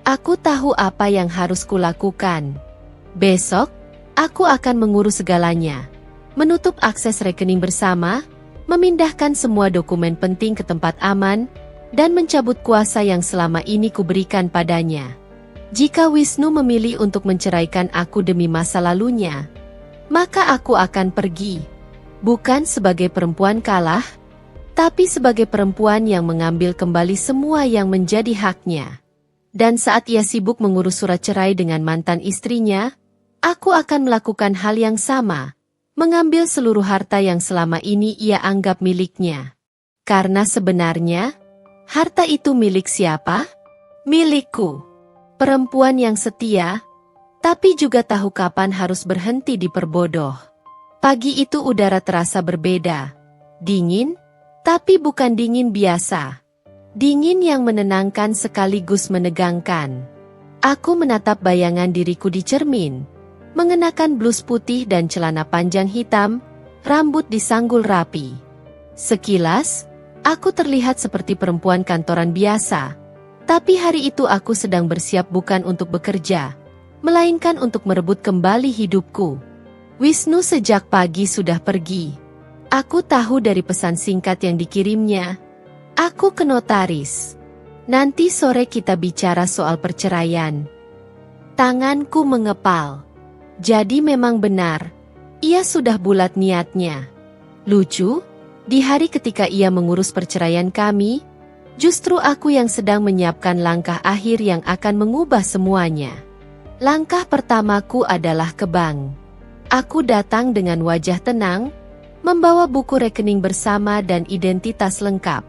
Aku tahu apa yang harus kulakukan. Besok, aku akan mengurus segalanya. Menutup akses rekening bersama, memindahkan semua dokumen penting ke tempat aman, dan mencabut kuasa yang selama ini kuberikan padanya. Jika Wisnu memilih untuk menceraikan aku demi masa lalunya, maka aku akan pergi. Bukan sebagai perempuan kalah, tapi sebagai perempuan yang mengambil kembali semua yang menjadi haknya. Dan saat ia sibuk mengurus surat cerai dengan mantan istrinya, aku akan melakukan hal yang sama, mengambil seluruh harta yang selama ini ia anggap miliknya. Karena sebenarnya, harta itu milik siapa? Milikku. Perempuan yang setia, tapi juga tahu kapan harus berhenti diperbodoh. Pagi itu udara terasa berbeda. Dingin, tapi bukan dingin biasa. Dingin yang menenangkan sekaligus menegangkan. Aku menatap bayangan diriku di cermin. Mengenakan blus putih dan celana panjang hitam, rambut disanggul rapi. Sekilas, aku terlihat seperti perempuan kantoran biasa. Tapi hari itu aku sedang bersiap bukan untuk bekerja, melainkan untuk merebut kembali hidupku. Wisnu sejak pagi sudah pergi. Aku tahu dari pesan singkat yang dikirimnya. Aku ke notaris. Nanti sore kita bicara soal perceraian. Tanganku mengepal. Jadi memang benar, ia sudah bulat niatnya. Lucu, di hari ketika ia mengurus perceraian kami, justru aku yang sedang menyiapkan langkah akhir yang akan mengubah semuanya. Langkah pertamaku adalah ke bank. Aku datang dengan wajah tenang, membawa buku rekening bersama dan identitas lengkap.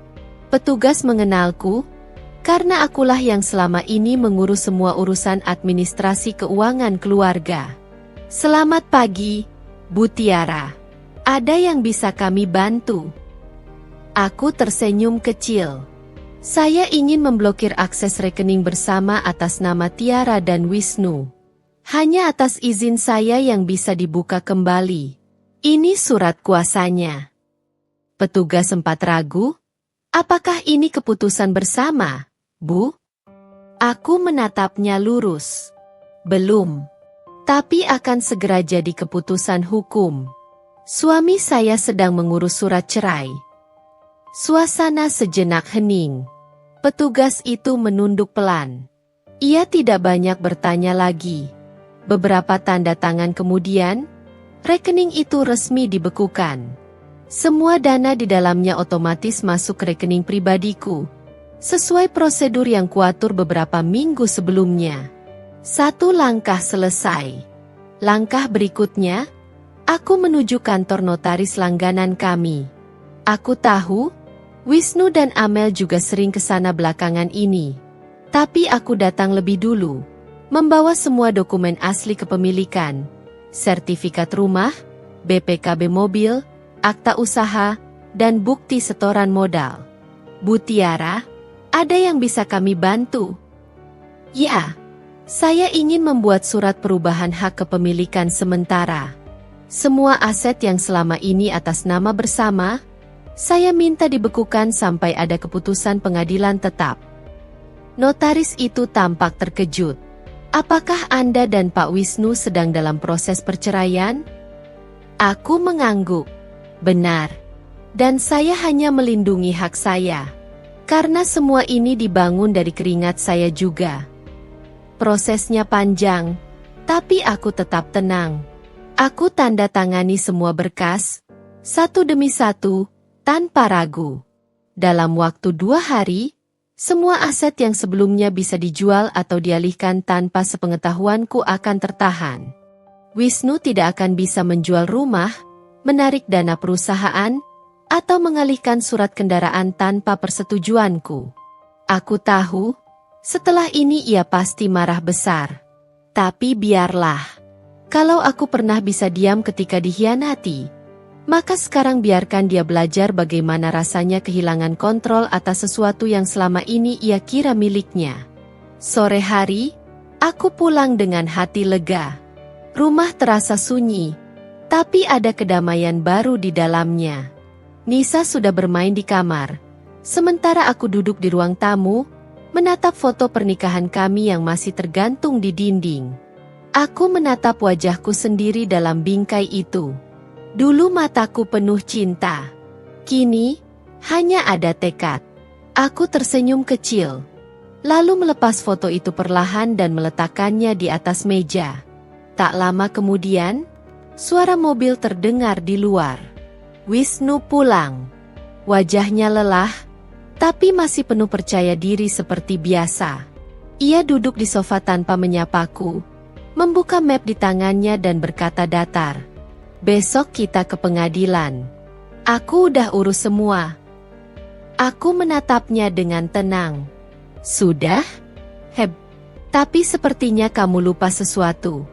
Petugas mengenalku, karena akulah yang selama ini mengurus semua urusan administrasi keuangan keluarga. Selamat pagi, Bu Tiara. Ada yang bisa kami bantu? Aku tersenyum kecil. Saya ingin memblokir akses rekening bersama atas nama Tiara dan Wisnu. Hanya atas izin saya yang bisa dibuka kembali. Ini surat kuasanya. Petugas sempat ragu. Apakah ini keputusan bersama, Bu? Aku menatapnya lurus. Belum. Tapi akan segera jadi keputusan hukum. Suami saya sedang mengurus surat cerai. Suasana sejenak hening. Petugas itu menunduk pelan. Ia tidak banyak bertanya lagi. Beberapa tanda tangan kemudian, rekening itu resmi dibekukan. Semua dana di dalamnya otomatis masuk ke rekening pribadiku, sesuai prosedur yang kuatur beberapa minggu sebelumnya. Satu langkah selesai. Langkah berikutnya, aku menuju kantor notaris langganan kami. Aku tahu, Wisnu dan Amel juga sering ke sana belakangan ini. Tapi aku datang lebih dulu, membawa semua dokumen asli kepemilikan, sertifikat rumah, BPKB mobil, akta usaha, dan bukti setoran modal. Bu Tiara, ada yang bisa kami bantu? Ya, saya ingin membuat surat perubahan hak kepemilikan sementara. Semua aset yang selama ini atas nama bersama, saya minta dibekukan sampai ada keputusan pengadilan tetap. Notaris itu tampak terkejut. Apakah Anda dan Pak Wisnu sedang dalam proses perceraian? Aku mengangguk. Benar. Dan saya hanya melindungi hak saya. Karena semua ini dibangun dari keringat saya juga. Prosesnya panjang, tapi aku tetap tenang. Aku tanda tangani semua berkas, satu demi satu, tanpa ragu. Dalam waktu 2 hari, semua aset yang sebelumnya bisa dijual atau dialihkan tanpa sepengetahuanku akan tertahan. Wisnu tidak akan bisa menjual rumah, menarik dana perusahaan, atau mengalihkan surat kendaraan tanpa persetujuanku. Aku tahu, setelah ini ia pasti marah besar. Tapi biarlah. Kalau aku pernah bisa diam ketika dikhianati, maka sekarang biarkan dia belajar bagaimana rasanya kehilangan kontrol atas sesuatu yang selama ini ia kira miliknya. Sore hari, aku pulang dengan hati lega. Rumah terasa sunyi, tapi ada kedamaian baru di dalamnya. Nisa sudah bermain di kamar, sementara aku duduk di ruang tamu, menatap foto pernikahan kami yang masih tergantung di dinding. Aku menatap wajahku sendiri dalam bingkai itu. Dulu mataku penuh cinta. Kini, hanya ada tekad. Aku tersenyum kecil, lalu melepas foto itu perlahan dan meletakkannya di atas meja. Tak lama kemudian, suara mobil terdengar di luar. Wisnu pulang. Wajahnya lelah, tapi masih penuh percaya diri seperti biasa. Ia duduk di sofa tanpa menyapaku, membuka map di tangannya dan berkata datar, "Besok kita ke pengadilan. Aku udah urus semua." Aku menatapnya dengan tenang. "Sudah? Tapi sepertinya kamu lupa sesuatu,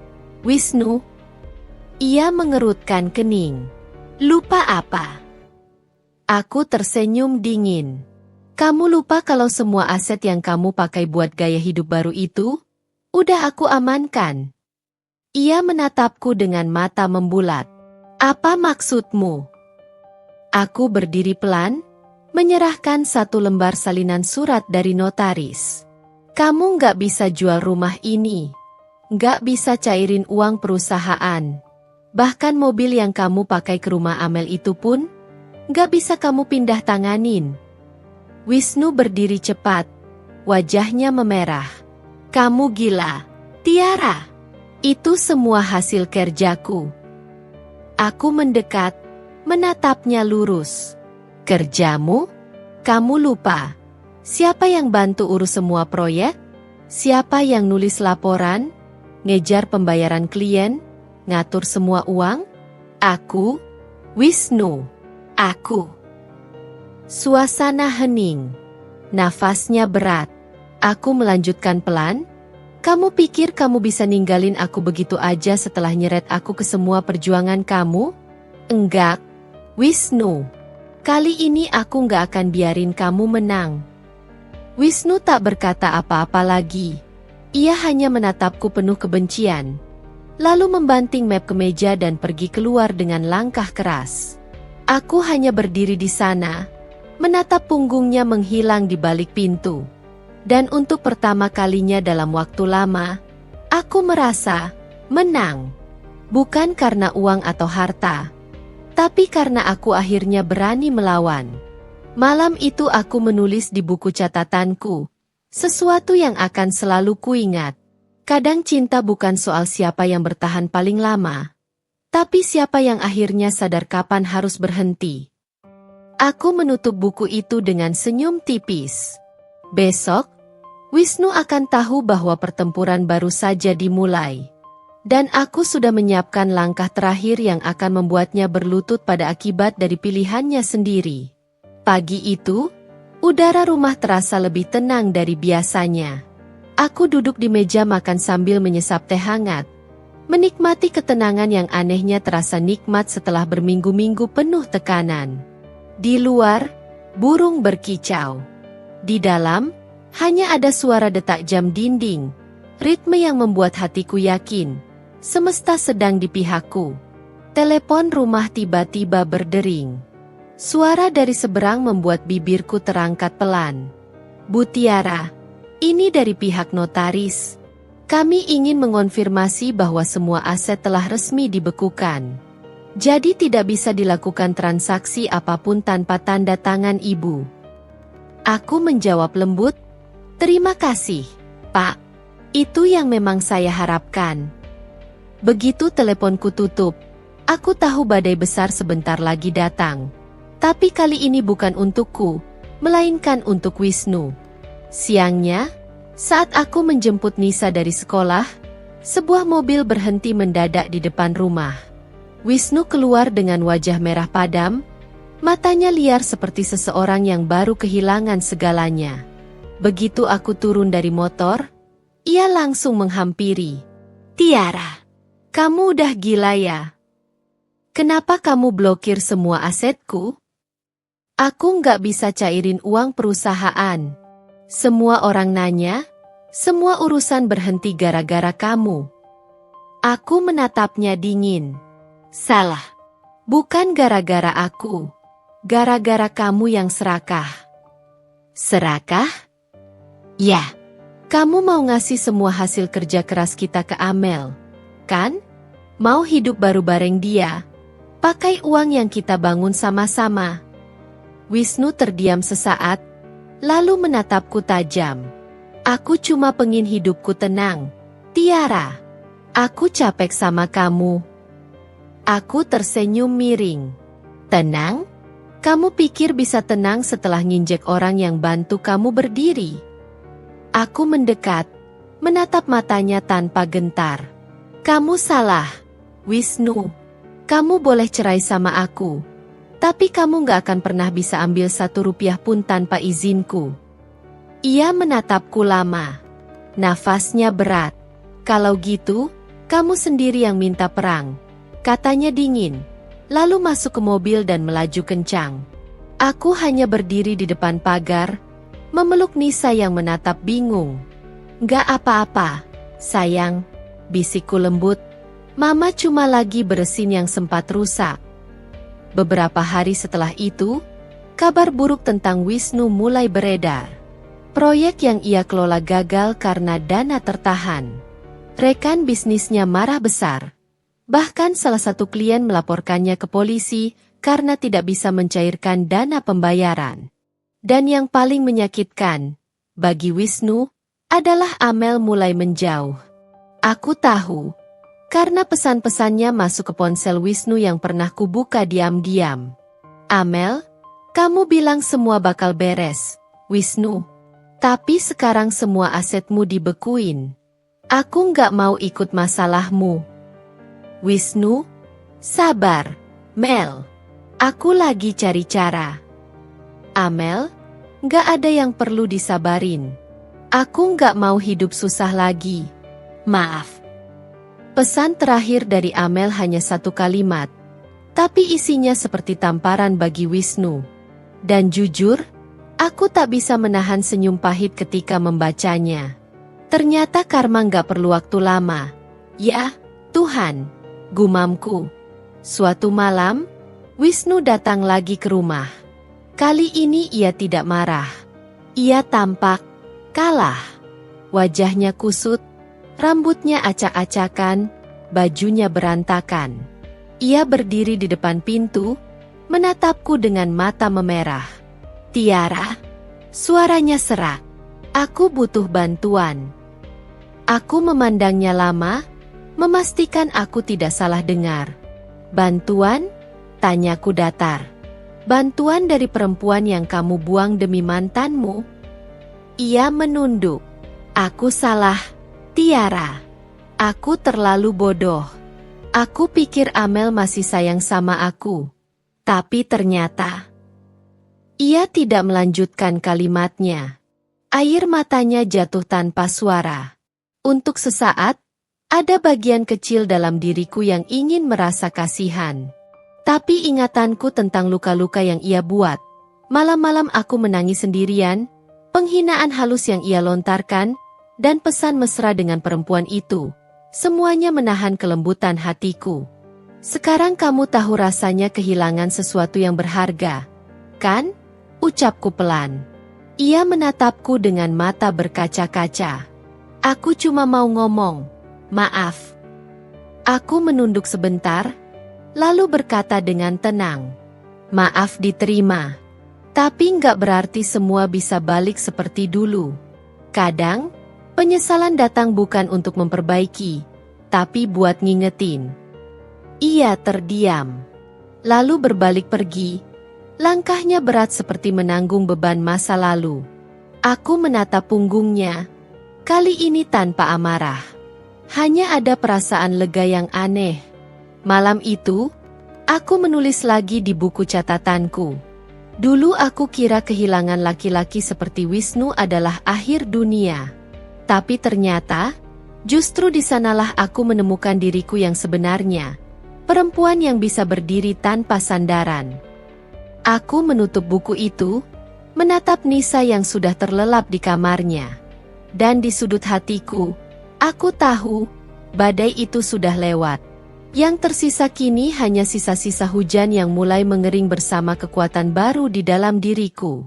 Wisnu." Ia mengerutkan kening. Lupa apa? Aku tersenyum dingin. Kamu lupa kalau semua aset yang kamu pakai buat gaya hidup baru itu, udah aku amankan. Ia menatapku dengan mata membulat. Apa maksudmu? Aku berdiri pelan, menyerahkan satu lembar salinan surat dari notaris. Kamu nggak bisa jual rumah ini. Nggak bisa cairin uang perusahaan. Bahkan mobil yang kamu pakai ke rumah Amel itu pun, nggak bisa kamu pindah tanganin. Wisnu berdiri cepat. Wajahnya memerah. Kamu gila, Tiara. Itu semua hasil kerjaku. Aku mendekat, menatapnya lurus. Kerjamu? Kamu lupa. Siapa yang bantu urus semua proyek? Siapa yang nulis laporan? Ngejar pembayaran klien? Ngatur semua uang? Aku, Wisnu. Aku. Suasana hening. Nafasnya berat. Aku melanjutkan pelan. Kamu pikir kamu bisa ninggalin aku begitu aja setelah nyeret aku ke semua perjuangan kamu? Enggak, Wisnu. Kali ini aku nggak akan biarin kamu menang. Wisnu tak berkata apa-apa lagi. Ia hanya menatapku penuh kebencian. Lalu membanting map ke meja dan pergi keluar dengan langkah keras. Aku hanya berdiri di sana, menatap punggungnya menghilang di balik pintu. Dan untuk pertama kalinya dalam waktu lama, aku merasa menang. Bukan karena uang atau harta, tapi karena aku akhirnya berani melawan. Malam itu aku menulis di buku catatanku, sesuatu yang akan selalu kuingat. Kadang cinta bukan soal siapa yang bertahan paling lama, tapi siapa yang akhirnya sadar kapan harus berhenti. Aku menutup buku itu dengan senyum tipis. Besok, Wisnu akan tahu bahwa pertempuran baru saja dimulai. Dan aku sudah menyiapkan langkah terakhir yang akan membuatnya berlutut pada akibat dari pilihannya sendiri. Pagi itu, udara rumah terasa lebih tenang dari biasanya. Aku duduk di meja makan sambil menyesap teh hangat. Menikmati ketenangan yang anehnya terasa nikmat setelah berminggu-minggu penuh tekanan. Di luar, burung berkicau. Di dalam, hanya ada suara detak jam dinding. Ritme yang membuat hatiku yakin, semesta sedang di pihakku. Telepon rumah tiba-tiba berdering. Suara dari seberang membuat bibirku terangkat pelan. Bu Tiara, ini dari pihak notaris. Kami ingin mengonfirmasi bahwa semua aset telah resmi dibekukan. Jadi tidak bisa dilakukan transaksi apapun tanpa tanda tangan ibu. Aku menjawab lembut, terima kasih, Pak. Itu yang memang saya harapkan. Begitu teleponku tutup, aku tahu badai besar sebentar lagi datang. Tapi kali ini bukan untukku, melainkan untuk Wisnu. Siangnya, saat aku menjemput Nisa dari sekolah, sebuah mobil berhenti mendadak di depan rumah. Wisnu keluar dengan wajah merah padam, matanya liar seperti seseorang yang baru kehilangan segalanya. Begitu aku turun dari motor, ia langsung menghampiri. Tiara, kamu udah gila ya? Kenapa kamu blokir semua asetku? Aku nggak bisa cairin uang perusahaan. Semua orang nanya, semua urusan berhenti gara-gara kamu. Aku menatapnya dingin. Salah. Bukan gara-gara aku. Gara-gara kamu yang serakah. Serakah? Ya. Kamu mau ngasih semua hasil kerja keras kita ke Amel, kan? Mau hidup baru bareng dia. Pakai uang yang kita bangun sama-sama. Wisnu terdiam sesaat, lalu menatapku tajam. Aku cuma pengen hidupku tenang. Tiara, aku capek sama kamu. Aku tersenyum miring. Tenang? Kamu pikir bisa tenang setelah nginjek orang yang bantu kamu berdiri? Aku mendekat, menatap matanya tanpa gentar. Kamu salah, Wisnu. Kamu boleh cerai sama aku. Tapi kamu gak akan pernah bisa ambil Rp1 pun tanpa izinku. Ia menatapku lama. Nafasnya berat. Kalau gitu, kamu sendiri yang minta perang. katanya dingin. Lalu masuk ke mobil dan melaju kencang. Aku hanya berdiri di depan pagar, memeluk Nisa yang menatap bingung. Gak apa-apa, sayang, bisikku lembut. Mama cuma lagi beresin yang sempat rusak. Beberapa hari setelah itu, kabar buruk tentang Wisnu mulai beredar. Proyek yang ia kelola gagal karena dana tertahan. Rekan bisnisnya marah besar. Bahkan salah satu klien melaporkannya ke polisi karena tidak bisa mencairkan dana pembayaran. Dan yang paling menyakitkan, bagi Wisnu, adalah Amel mulai menjauh. Aku tahu, karena pesan-pesannya masuk ke ponsel Wisnu yang pernah kubuka diam-diam. Amel, kamu bilang semua bakal beres, Wisnu. Tapi sekarang semua asetmu dibekuin. Aku nggak mau ikut masalahmu. Wisnu, sabar, Mel. Aku lagi cari cara. Amel, nggak ada yang perlu disabarin. Aku nggak mau hidup susah lagi. Maaf. Pesan terakhir dari Amel hanya satu kalimat, tapi isinya seperti tamparan bagi Wisnu. Dan jujur, aku tak bisa menahan senyum pahit ketika membacanya. Ternyata karma nggak perlu waktu lama. Ya, Tuhan, gumamku. Suatu malam, Wisnu datang lagi ke rumah. Kali ini ia tidak marah. Ia tampak kalah. Wajahnya kusut, rambutnya acak-acakan, bajunya berantakan. Ia berdiri di depan pintu, menatapku dengan mata memerah. Tiara, suaranya serak. Aku butuh bantuan. Aku memandangnya lama, memastikan aku tidak salah dengar. Bantuan? Tanyaku datar. Bantuan dari perempuan yang kamu buang demi mantanmu? Ia menunduk. Aku salah, Tiara. Aku terlalu bodoh. Aku pikir Amel masih sayang sama aku. Tapi ternyata ia tidak melanjutkan kalimatnya. Air matanya jatuh tanpa suara. Untuk sesaat, ada bagian kecil dalam diriku yang ingin merasa kasihan. Tapi ingatanku tentang luka-luka yang ia buat. Malam-malam aku menangis sendirian, penghinaan halus yang ia lontarkan, dan pesan mesra dengan perempuan itu. Semuanya menahan kelembutan hatiku. Sekarang kamu tahu rasanya kehilangan sesuatu yang berharga, kan? Ucapku pelan. Ia menatapku dengan mata berkaca-kaca. Aku cuma mau ngomong, maaf. Aku menunduk sebentar, lalu berkata dengan tenang. Maaf diterima. Tapi nggak berarti semua bisa balik seperti dulu. Kadang, penyesalan datang bukan untuk memperbaiki, tapi buat ngingetin. Ia terdiam, lalu berbalik pergi. Langkahnya berat seperti menanggung beban masa lalu. Aku menatap punggungnya, kali ini tanpa amarah. Hanya ada perasaan lega yang aneh. Malam itu, aku menulis lagi di buku catatanku. Dulu aku kira kehilangan laki-laki seperti Wisnu adalah akhir dunia. Tapi ternyata, justru di sanalah aku menemukan diriku yang sebenarnya. Perempuan yang bisa berdiri tanpa sandaran. Aku menutup buku itu, menatap Nisa yang sudah terlelap di kamarnya. Dan di sudut hatiku, aku tahu, badai itu sudah lewat. Yang tersisa kini hanya sisa-sisa hujan yang mulai mengering bersama kekuatan baru di dalam diriku.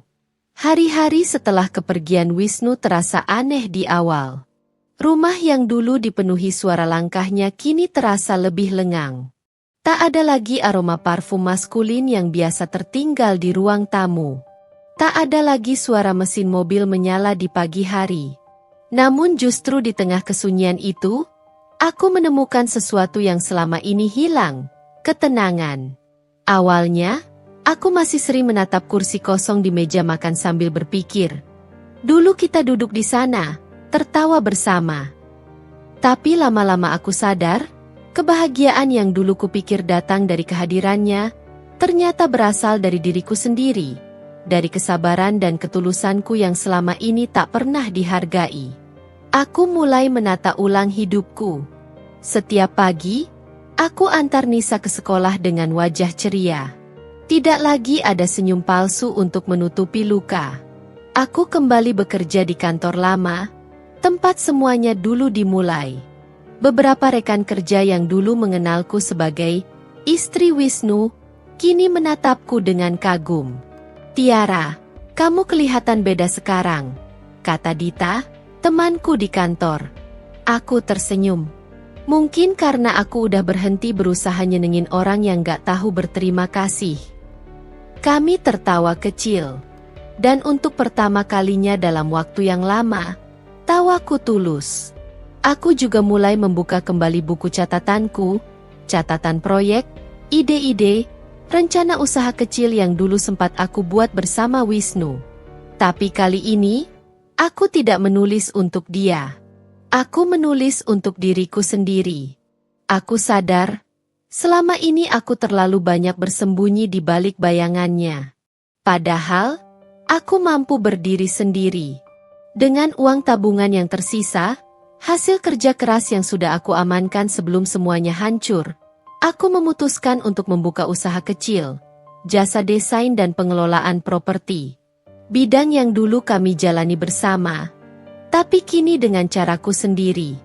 Hari-hari setelah kepergian Wisnu terasa aneh di awal. Rumah yang dulu dipenuhi suara langkahnya kini terasa lebih lengang. Tak ada lagi aroma parfum maskulin yang biasa tertinggal di ruang tamu. Tak ada lagi suara mesin mobil menyala di pagi hari. Namun justru di tengah kesunyian itu, aku menemukan sesuatu yang selama ini hilang, ketenangan. Awalnya, aku masih sering menatap kursi kosong di meja makan sambil berpikir. Dulu kita duduk di sana, tertawa bersama. Tapi lama-lama aku sadar, kebahagiaan yang dulu kupikir datang dari kehadirannya, ternyata berasal dari diriku sendiri, dari kesabaran dan ketulusanku yang selama ini tak pernah dihargai. Aku mulai menata ulang hidupku. Setiap pagi, Aku antar Nisa ke sekolah dengan wajah ceria. Tidak lagi ada senyum palsu untuk menutupi luka. Aku kembali bekerja di kantor lama, tempat semuanya dulu dimulai. Beberapa rekan kerja yang dulu mengenalku sebagai istri Wisnu, kini menatapku dengan kagum. "Tiara, kamu kelihatan beda sekarang," kata Dita, temanku di kantor. Aku tersenyum. Mungkin karena aku udah berhenti berusaha nyenengin orang yang gak tahu berterima kasih. Kami tertawa kecil. Dan untuk pertama kalinya dalam waktu yang lama, tawaku tulus. Aku juga mulai membuka kembali buku catatanku, catatan proyek, ide-ide, rencana usaha kecil yang dulu sempat aku buat bersama Wisnu. Tapi kali ini, aku tidak menulis untuk dia. Aku menulis untuk diriku sendiri. Aku sadar, selama ini aku terlalu banyak bersembunyi di balik bayangannya. Padahal, aku mampu berdiri sendiri. Dengan uang tabungan yang tersisa, hasil kerja keras yang sudah aku amankan sebelum semuanya hancur, aku memutuskan untuk membuka usaha kecil, jasa desain dan pengelolaan properti. Bidang yang dulu kami jalani bersama, tapi kini dengan caraku sendiri.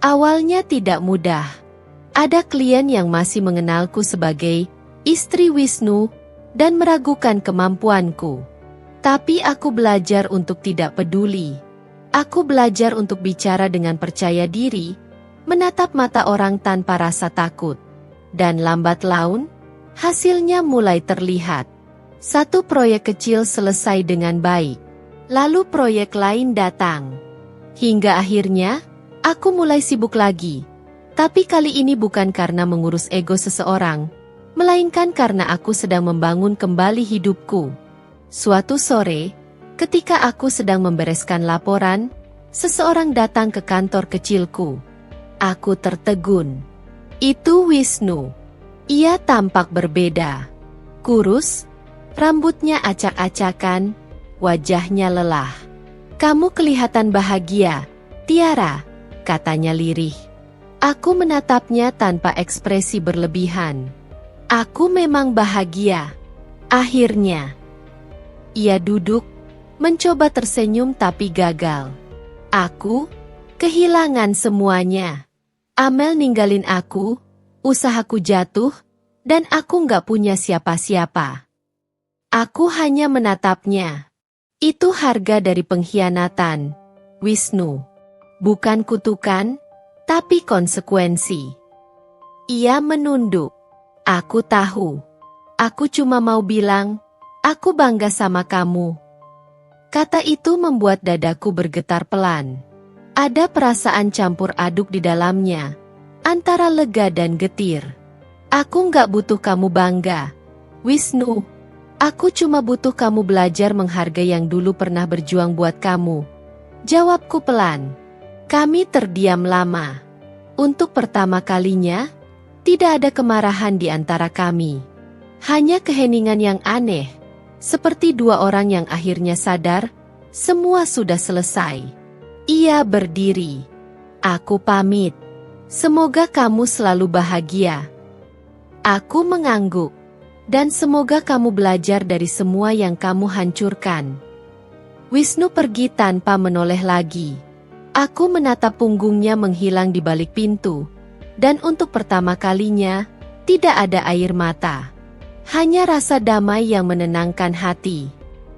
Awalnya tidak mudah. Ada klien yang masih mengenalku sebagai istri Wisnu dan meragukan kemampuanku. Tapi aku belajar untuk tidak peduli. Aku belajar untuk bicara dengan percaya diri, menatap mata orang tanpa rasa takut. Dan lambat laun, hasilnya mulai terlihat. Satu proyek kecil selesai dengan baik. Lalu proyek lain datang. Hingga akhirnya, aku mulai sibuk lagi. Tapi kali ini bukan karena mengurus ego seseorang, melainkan karena aku sedang membangun kembali hidupku. Suatu sore, ketika aku sedang membereskan laporan, seseorang datang ke kantor kecilku. Aku tertegun. Itu Wisnu. Ia tampak berbeda. Kurus, rambutnya acak-acakan, wajahnya lelah. "Kamu kelihatan bahagia, Tiara," katanya lirih. Aku menatapnya tanpa ekspresi berlebihan. "Aku memang bahagia." Akhirnya, ia duduk, mencoba tersenyum tapi gagal. Aku kehilangan semuanya. Amel ninggalin aku, usahaku jatuh, dan aku nggak punya siapa-siapa. Aku hanya menatapnya. Itu harga dari pengkhianatan, Wisnu. Bukan kutukan, tapi konsekuensi. Ia menunduk. Aku tahu. Aku cuma mau bilang, aku bangga sama kamu. Kata itu membuat dadaku bergetar pelan. Ada perasaan campur aduk di dalamnya, antara lega dan getir. Aku nggak butuh kamu bangga, Wisnu. Aku cuma butuh kamu belajar menghargai yang dulu pernah berjuang buat kamu. Jawabku pelan. Kami terdiam lama. Untuk pertama kalinya, tidak ada kemarahan di antara kami. Hanya keheningan yang aneh, seperti dua orang yang akhirnya sadar, semua sudah selesai. Ia berdiri. Aku pamit. Semoga kamu selalu bahagia. Aku mengangguk. Dan semoga kamu belajar dari semua yang kamu hancurkan. Wisnu pergi tanpa menoleh lagi. Aku menatap punggungnya menghilang di balik pintu. Dan untuk pertama kalinya, tidak ada air mata. Hanya rasa damai yang menenangkan hati.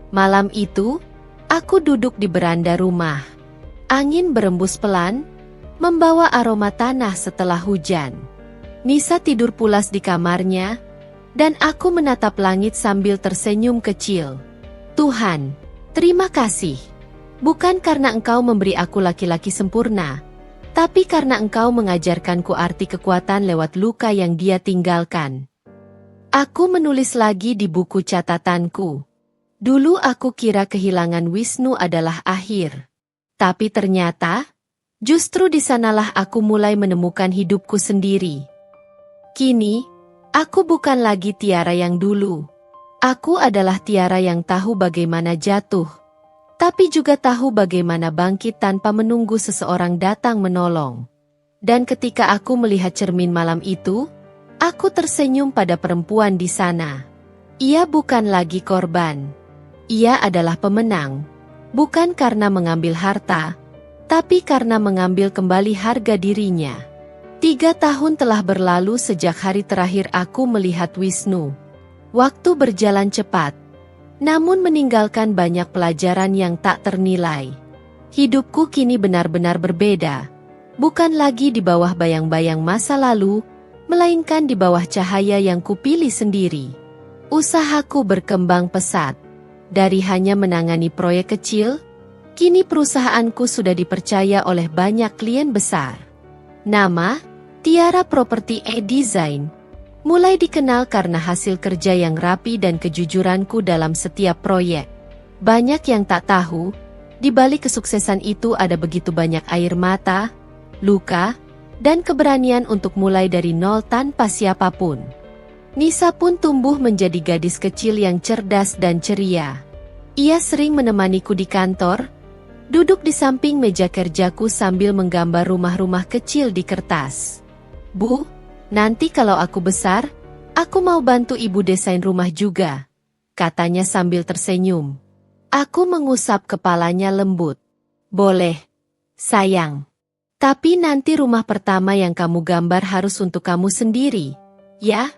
Malam itu, aku duduk di beranda rumah. Angin berembus pelan, membawa aroma tanah setelah hujan. Nisa tidur pulas di kamarnya, dan aku menatap langit sambil tersenyum kecil. Tuhan, terima kasih. Bukan karena Engkau memberi aku laki-laki sempurna, tapi karena Engkau mengajarkanku arti kekuatan lewat luka yang Dia tinggalkan. Aku menulis lagi di buku catatanku. Dulu aku kira kehilangan Wisnu adalah akhir. Tapi ternyata, justru di sanalah aku mulai menemukan hidupku sendiri. Kini, aku bukan lagi Tiara yang dulu. Aku adalah Tiara yang tahu bagaimana jatuh, tapi juga tahu bagaimana bangkit tanpa menunggu seseorang datang menolong. Dan ketika aku melihat cermin malam itu, aku tersenyum pada perempuan di sana. Ia bukan lagi korban. Ia adalah pemenang. Bukan karena mengambil harta, tapi karena mengambil kembali harga dirinya. 3 tahun telah berlalu sejak hari terakhir aku melihat Wisnu. Waktu berjalan cepat, namun meninggalkan banyak pelajaran yang tak ternilai. Hidupku kini benar-benar berbeda. Bukan lagi di bawah bayang-bayang masa lalu, melainkan di bawah cahaya yang kupilih sendiri. Usahaku berkembang pesat. Dari hanya menangani proyek kecil, kini perusahaanku sudah dipercaya oleh banyak klien besar. Nama, Tiara Property Design, mulai dikenal karena hasil kerja yang rapi dan kejujuranku dalam setiap proyek. Banyak yang tak tahu, di balik kesuksesan itu ada begitu banyak air mata, luka, dan keberanian untuk mulai dari nol tanpa siapapun. Nisa pun tumbuh menjadi gadis kecil yang cerdas dan ceria. Ia sering menemaniku di kantor, duduk di samping meja kerjaku sambil menggambar rumah-rumah kecil di kertas. "Bu, nanti kalau aku besar, aku mau bantu ibu desain rumah juga," katanya sambil tersenyum. Aku mengusap kepalanya lembut. "Boleh, sayang. Tapi nanti rumah pertama yang kamu gambar harus untuk kamu sendiri, ya?"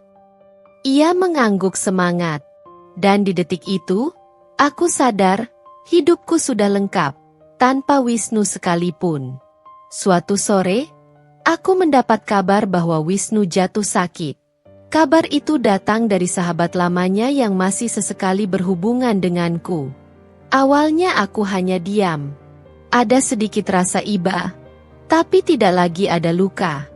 Ia mengangguk semangat. Dan di detik itu, aku sadar, hidupku sudah lengkap, tanpa Wisnu sekalipun. Suatu sore, aku mendapat kabar bahwa Wisnu jatuh sakit. Kabar itu datang dari sahabat lamanya yang masih sesekali berhubungan denganku. Awalnya aku hanya diam. Ada sedikit rasa iba, tapi tidak lagi ada luka.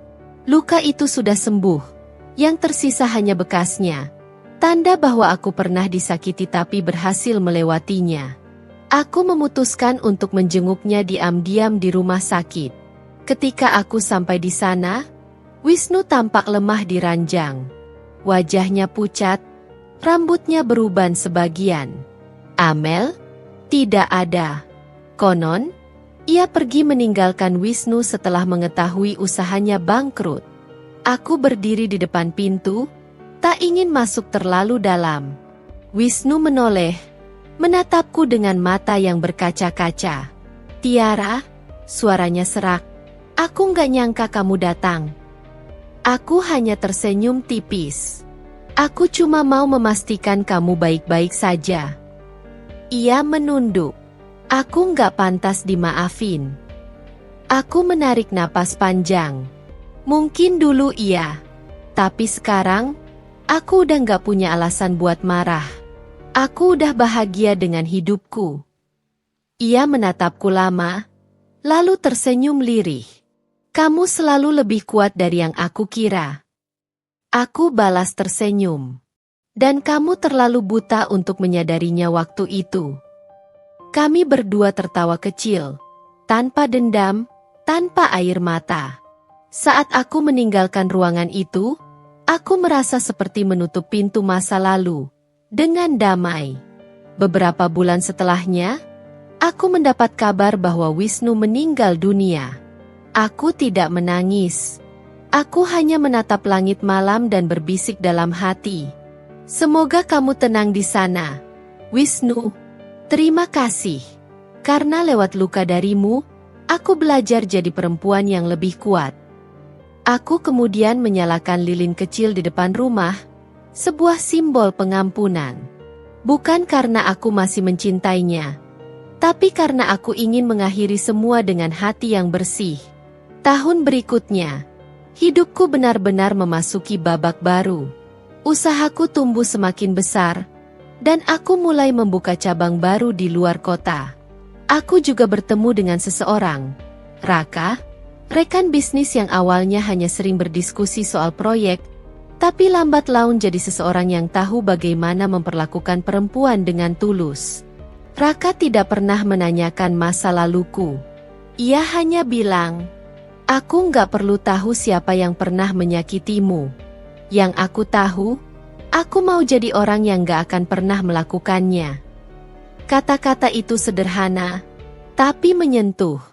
Luka itu sudah sembuh. Yang tersisa hanya bekasnya. Tanda bahwa aku pernah disakiti tapi berhasil melewatinya. Aku memutuskan untuk menjenguknya diam-diam di rumah sakit. Ketika aku sampai di sana, Wisnu tampak lemah di ranjang. Wajahnya pucat, rambutnya beruban sebagian. Amel? Tidak ada. Konon, ia pergi meninggalkan Wisnu setelah mengetahui usahanya bangkrut. Aku berdiri di depan pintu, tak ingin masuk terlalu dalam. Wisnu menoleh, menatapku dengan mata yang berkaca-kaca. "Tiara," suaranya serak, "aku nggak nyangka kamu datang." Aku hanya tersenyum tipis. "Aku cuma mau memastikan kamu baik-baik saja." Ia menunduk. Aku nggak pantas dimaafin. Aku menarik napas panjang. Mungkin dulu iya, tapi sekarang, aku udah nggak punya alasan buat marah. Aku udah bahagia dengan hidupku. Ia menatapku lama, lalu tersenyum lirih. "Kamu selalu lebih kuat dari yang aku kira." Aku balas tersenyum. "Dan kamu terlalu buta untuk menyadarinya waktu itu." Kami berdua tertawa kecil, tanpa dendam, tanpa air mata. Saat aku meninggalkan ruangan itu, aku merasa seperti menutup pintu masa lalu, dengan damai. Beberapa bulan setelahnya, aku mendapat kabar bahwa Wisnu meninggal dunia. Aku tidak menangis. Aku hanya menatap langit malam dan berbisik dalam hati. "Semoga kamu tenang di sana, Wisnu. Terima kasih. Karena lewat luka darimu, aku belajar jadi perempuan yang lebih kuat." Aku kemudian menyalakan lilin kecil di depan rumah, sebuah simbol pengampunan. Bukan karena aku masih mencintainya, tapi karena aku ingin mengakhiri semua dengan hati yang bersih. Tahun berikutnya, hidupku benar-benar memasuki babak baru. Usahaku tumbuh semakin besar, dan aku mulai membuka cabang baru di luar kota. Aku juga bertemu dengan seseorang, Raka, rekan bisnis yang awalnya hanya sering berdiskusi soal proyek, tapi lambat laun jadi seseorang yang tahu bagaimana memperlakukan perempuan dengan tulus. Raka tidak pernah menanyakan masa laluku. Ia hanya bilang, "Aku nggak perlu tahu siapa yang pernah menyakitimu. Yang aku tahu, aku mau jadi orang yang nggak akan pernah melakukannya." Kata-kata itu sederhana, tapi menyentuh.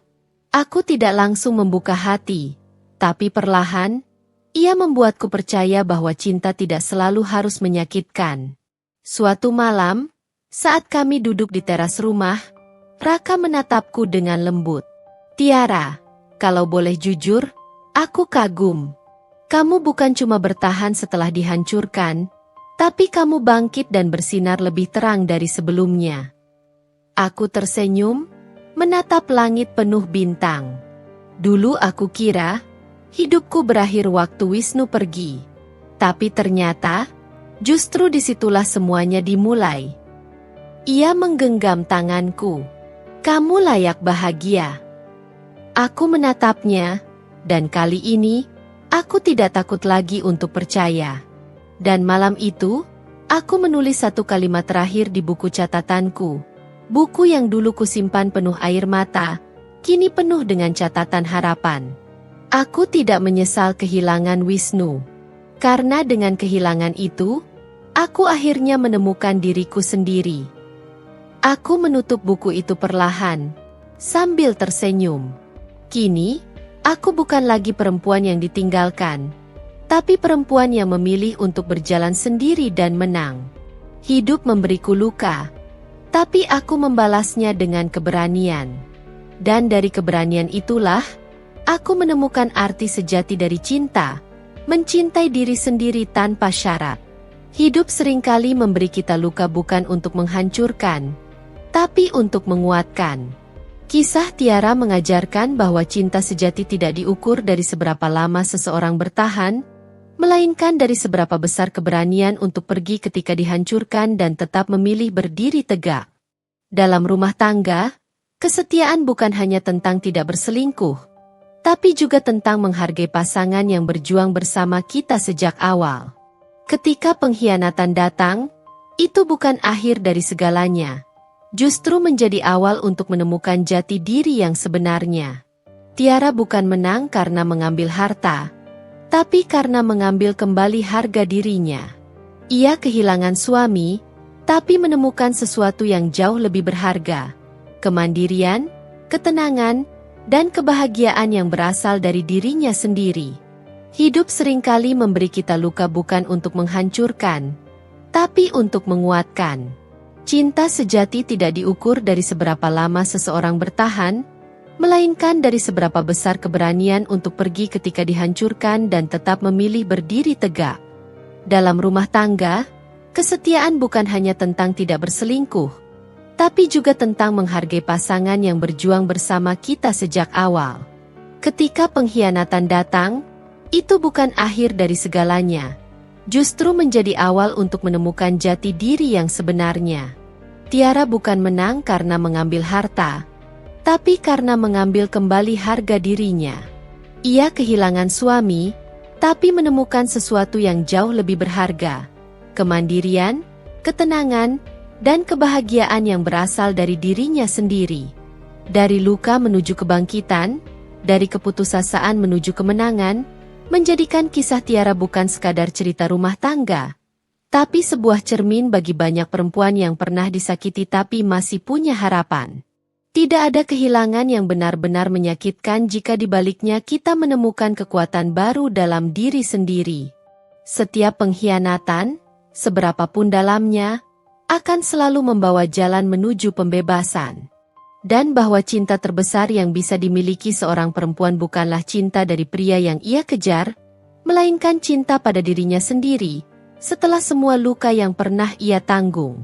Aku tidak langsung membuka hati, Tapi perlahan, ia membuatku percaya bahwa cinta tidak selalu harus menyakitkan. Suatu malam, saat kami duduk di teras rumah, Raka menatapku dengan lembut. "Tiara, kalau boleh jujur, aku kagum. Kamu bukan cuma bertahan setelah dihancurkan, tapi kamu bangkit dan bersinar lebih terang dari sebelumnya." Aku tersenyum, menatap langit penuh bintang. Dulu aku kira, hidupku berakhir waktu Wisnu pergi. Tapi ternyata, justru disitulah semuanya dimulai. Ia menggenggam tanganku. "Kamu layak bahagia." Aku menatapnya, dan kali ini, aku tidak takut lagi untuk percaya. Dan malam itu, aku menulis satu kalimat terakhir di buku catatanku. Buku yang dulu kusimpan penuh air mata, kini penuh dengan catatan harapan. Aku tidak menyesal kehilangan Wisnu. Karena dengan kehilangan itu, aku akhirnya menemukan diriku sendiri. Aku menutup buku itu perlahan, sambil tersenyum. Kini, aku bukan lagi perempuan yang ditinggalkan, tapi perempuan yang memilih untuk berjalan sendiri dan menang. Hidup memberiku luka, tapi aku membalasnya dengan keberanian. Dan dari keberanian itulah, aku menemukan arti sejati dari cinta, mencintai diri sendiri tanpa syarat. Hidup seringkali memberi kita luka bukan untuk menghancurkan, tapi untuk menguatkan. Kisah Tiara mengajarkan bahwa cinta sejati tidak diukur dari seberapa lama seseorang bertahan, melainkan dari seberapa besar keberanian untuk pergi ketika dihancurkan dan tetap memilih berdiri tegak. Dalam rumah tangga, kesetiaan bukan hanya tentang tidak berselingkuh, tapi juga tentang menghargai pasangan yang berjuang bersama kita sejak awal. Ketika pengkhianatan datang, itu bukan akhir dari segalanya. Justru menjadi awal untuk menemukan jati diri yang sebenarnya. Tiara bukan menang karena mengambil harta, tapi karena mengambil kembali harga dirinya. Ia kehilangan suami, tapi menemukan sesuatu yang jauh lebih berharga. Kemandirian, ketenangan, dan kebahagiaan yang berasal dari dirinya sendiri. Hidup seringkali memberi kita luka bukan untuk menghancurkan, tapi untuk menguatkan. Cinta sejati tidak diukur dari seberapa lama seseorang bertahan, melainkan dari seberapa besar keberanian untuk pergi ketika dihancurkan dan tetap memilih berdiri tegak. Dalam rumah tangga, kesetiaan bukan hanya tentang tidak berselingkuh, tapi juga tentang menghargai pasangan yang berjuang bersama kita sejak awal. Ketika pengkhianatan datang, itu bukan akhir dari segalanya, justru menjadi awal untuk menemukan jati diri yang sebenarnya. Tiara bukan menang karena mengambil harta, tapi karena mengambil kembali harga dirinya. Ia kehilangan suami, tapi menemukan sesuatu yang jauh lebih berharga. Kemandirian, ketenangan, dan kebahagiaan yang berasal dari dirinya sendiri. Dari luka menuju kebangkitan, dari keputusasaan menuju kemenangan, menjadikan kisah Tiara bukan sekadar cerita rumah tangga, tapi sebuah cermin bagi banyak perempuan yang pernah disakiti tapi masih punya harapan. Tidak ada kehilangan yang benar-benar menyakitkan jika di baliknya kita menemukan kekuatan baru dalam diri sendiri. Setiap pengkhianatan, seberapapun dalamnya, akan selalu membawa jalan menuju pembebasan. Dan bahwa cinta terbesar yang bisa dimiliki seorang perempuan bukanlah cinta dari pria yang ia kejar, melainkan cinta pada dirinya sendiri, setelah semua luka yang pernah ia tanggung.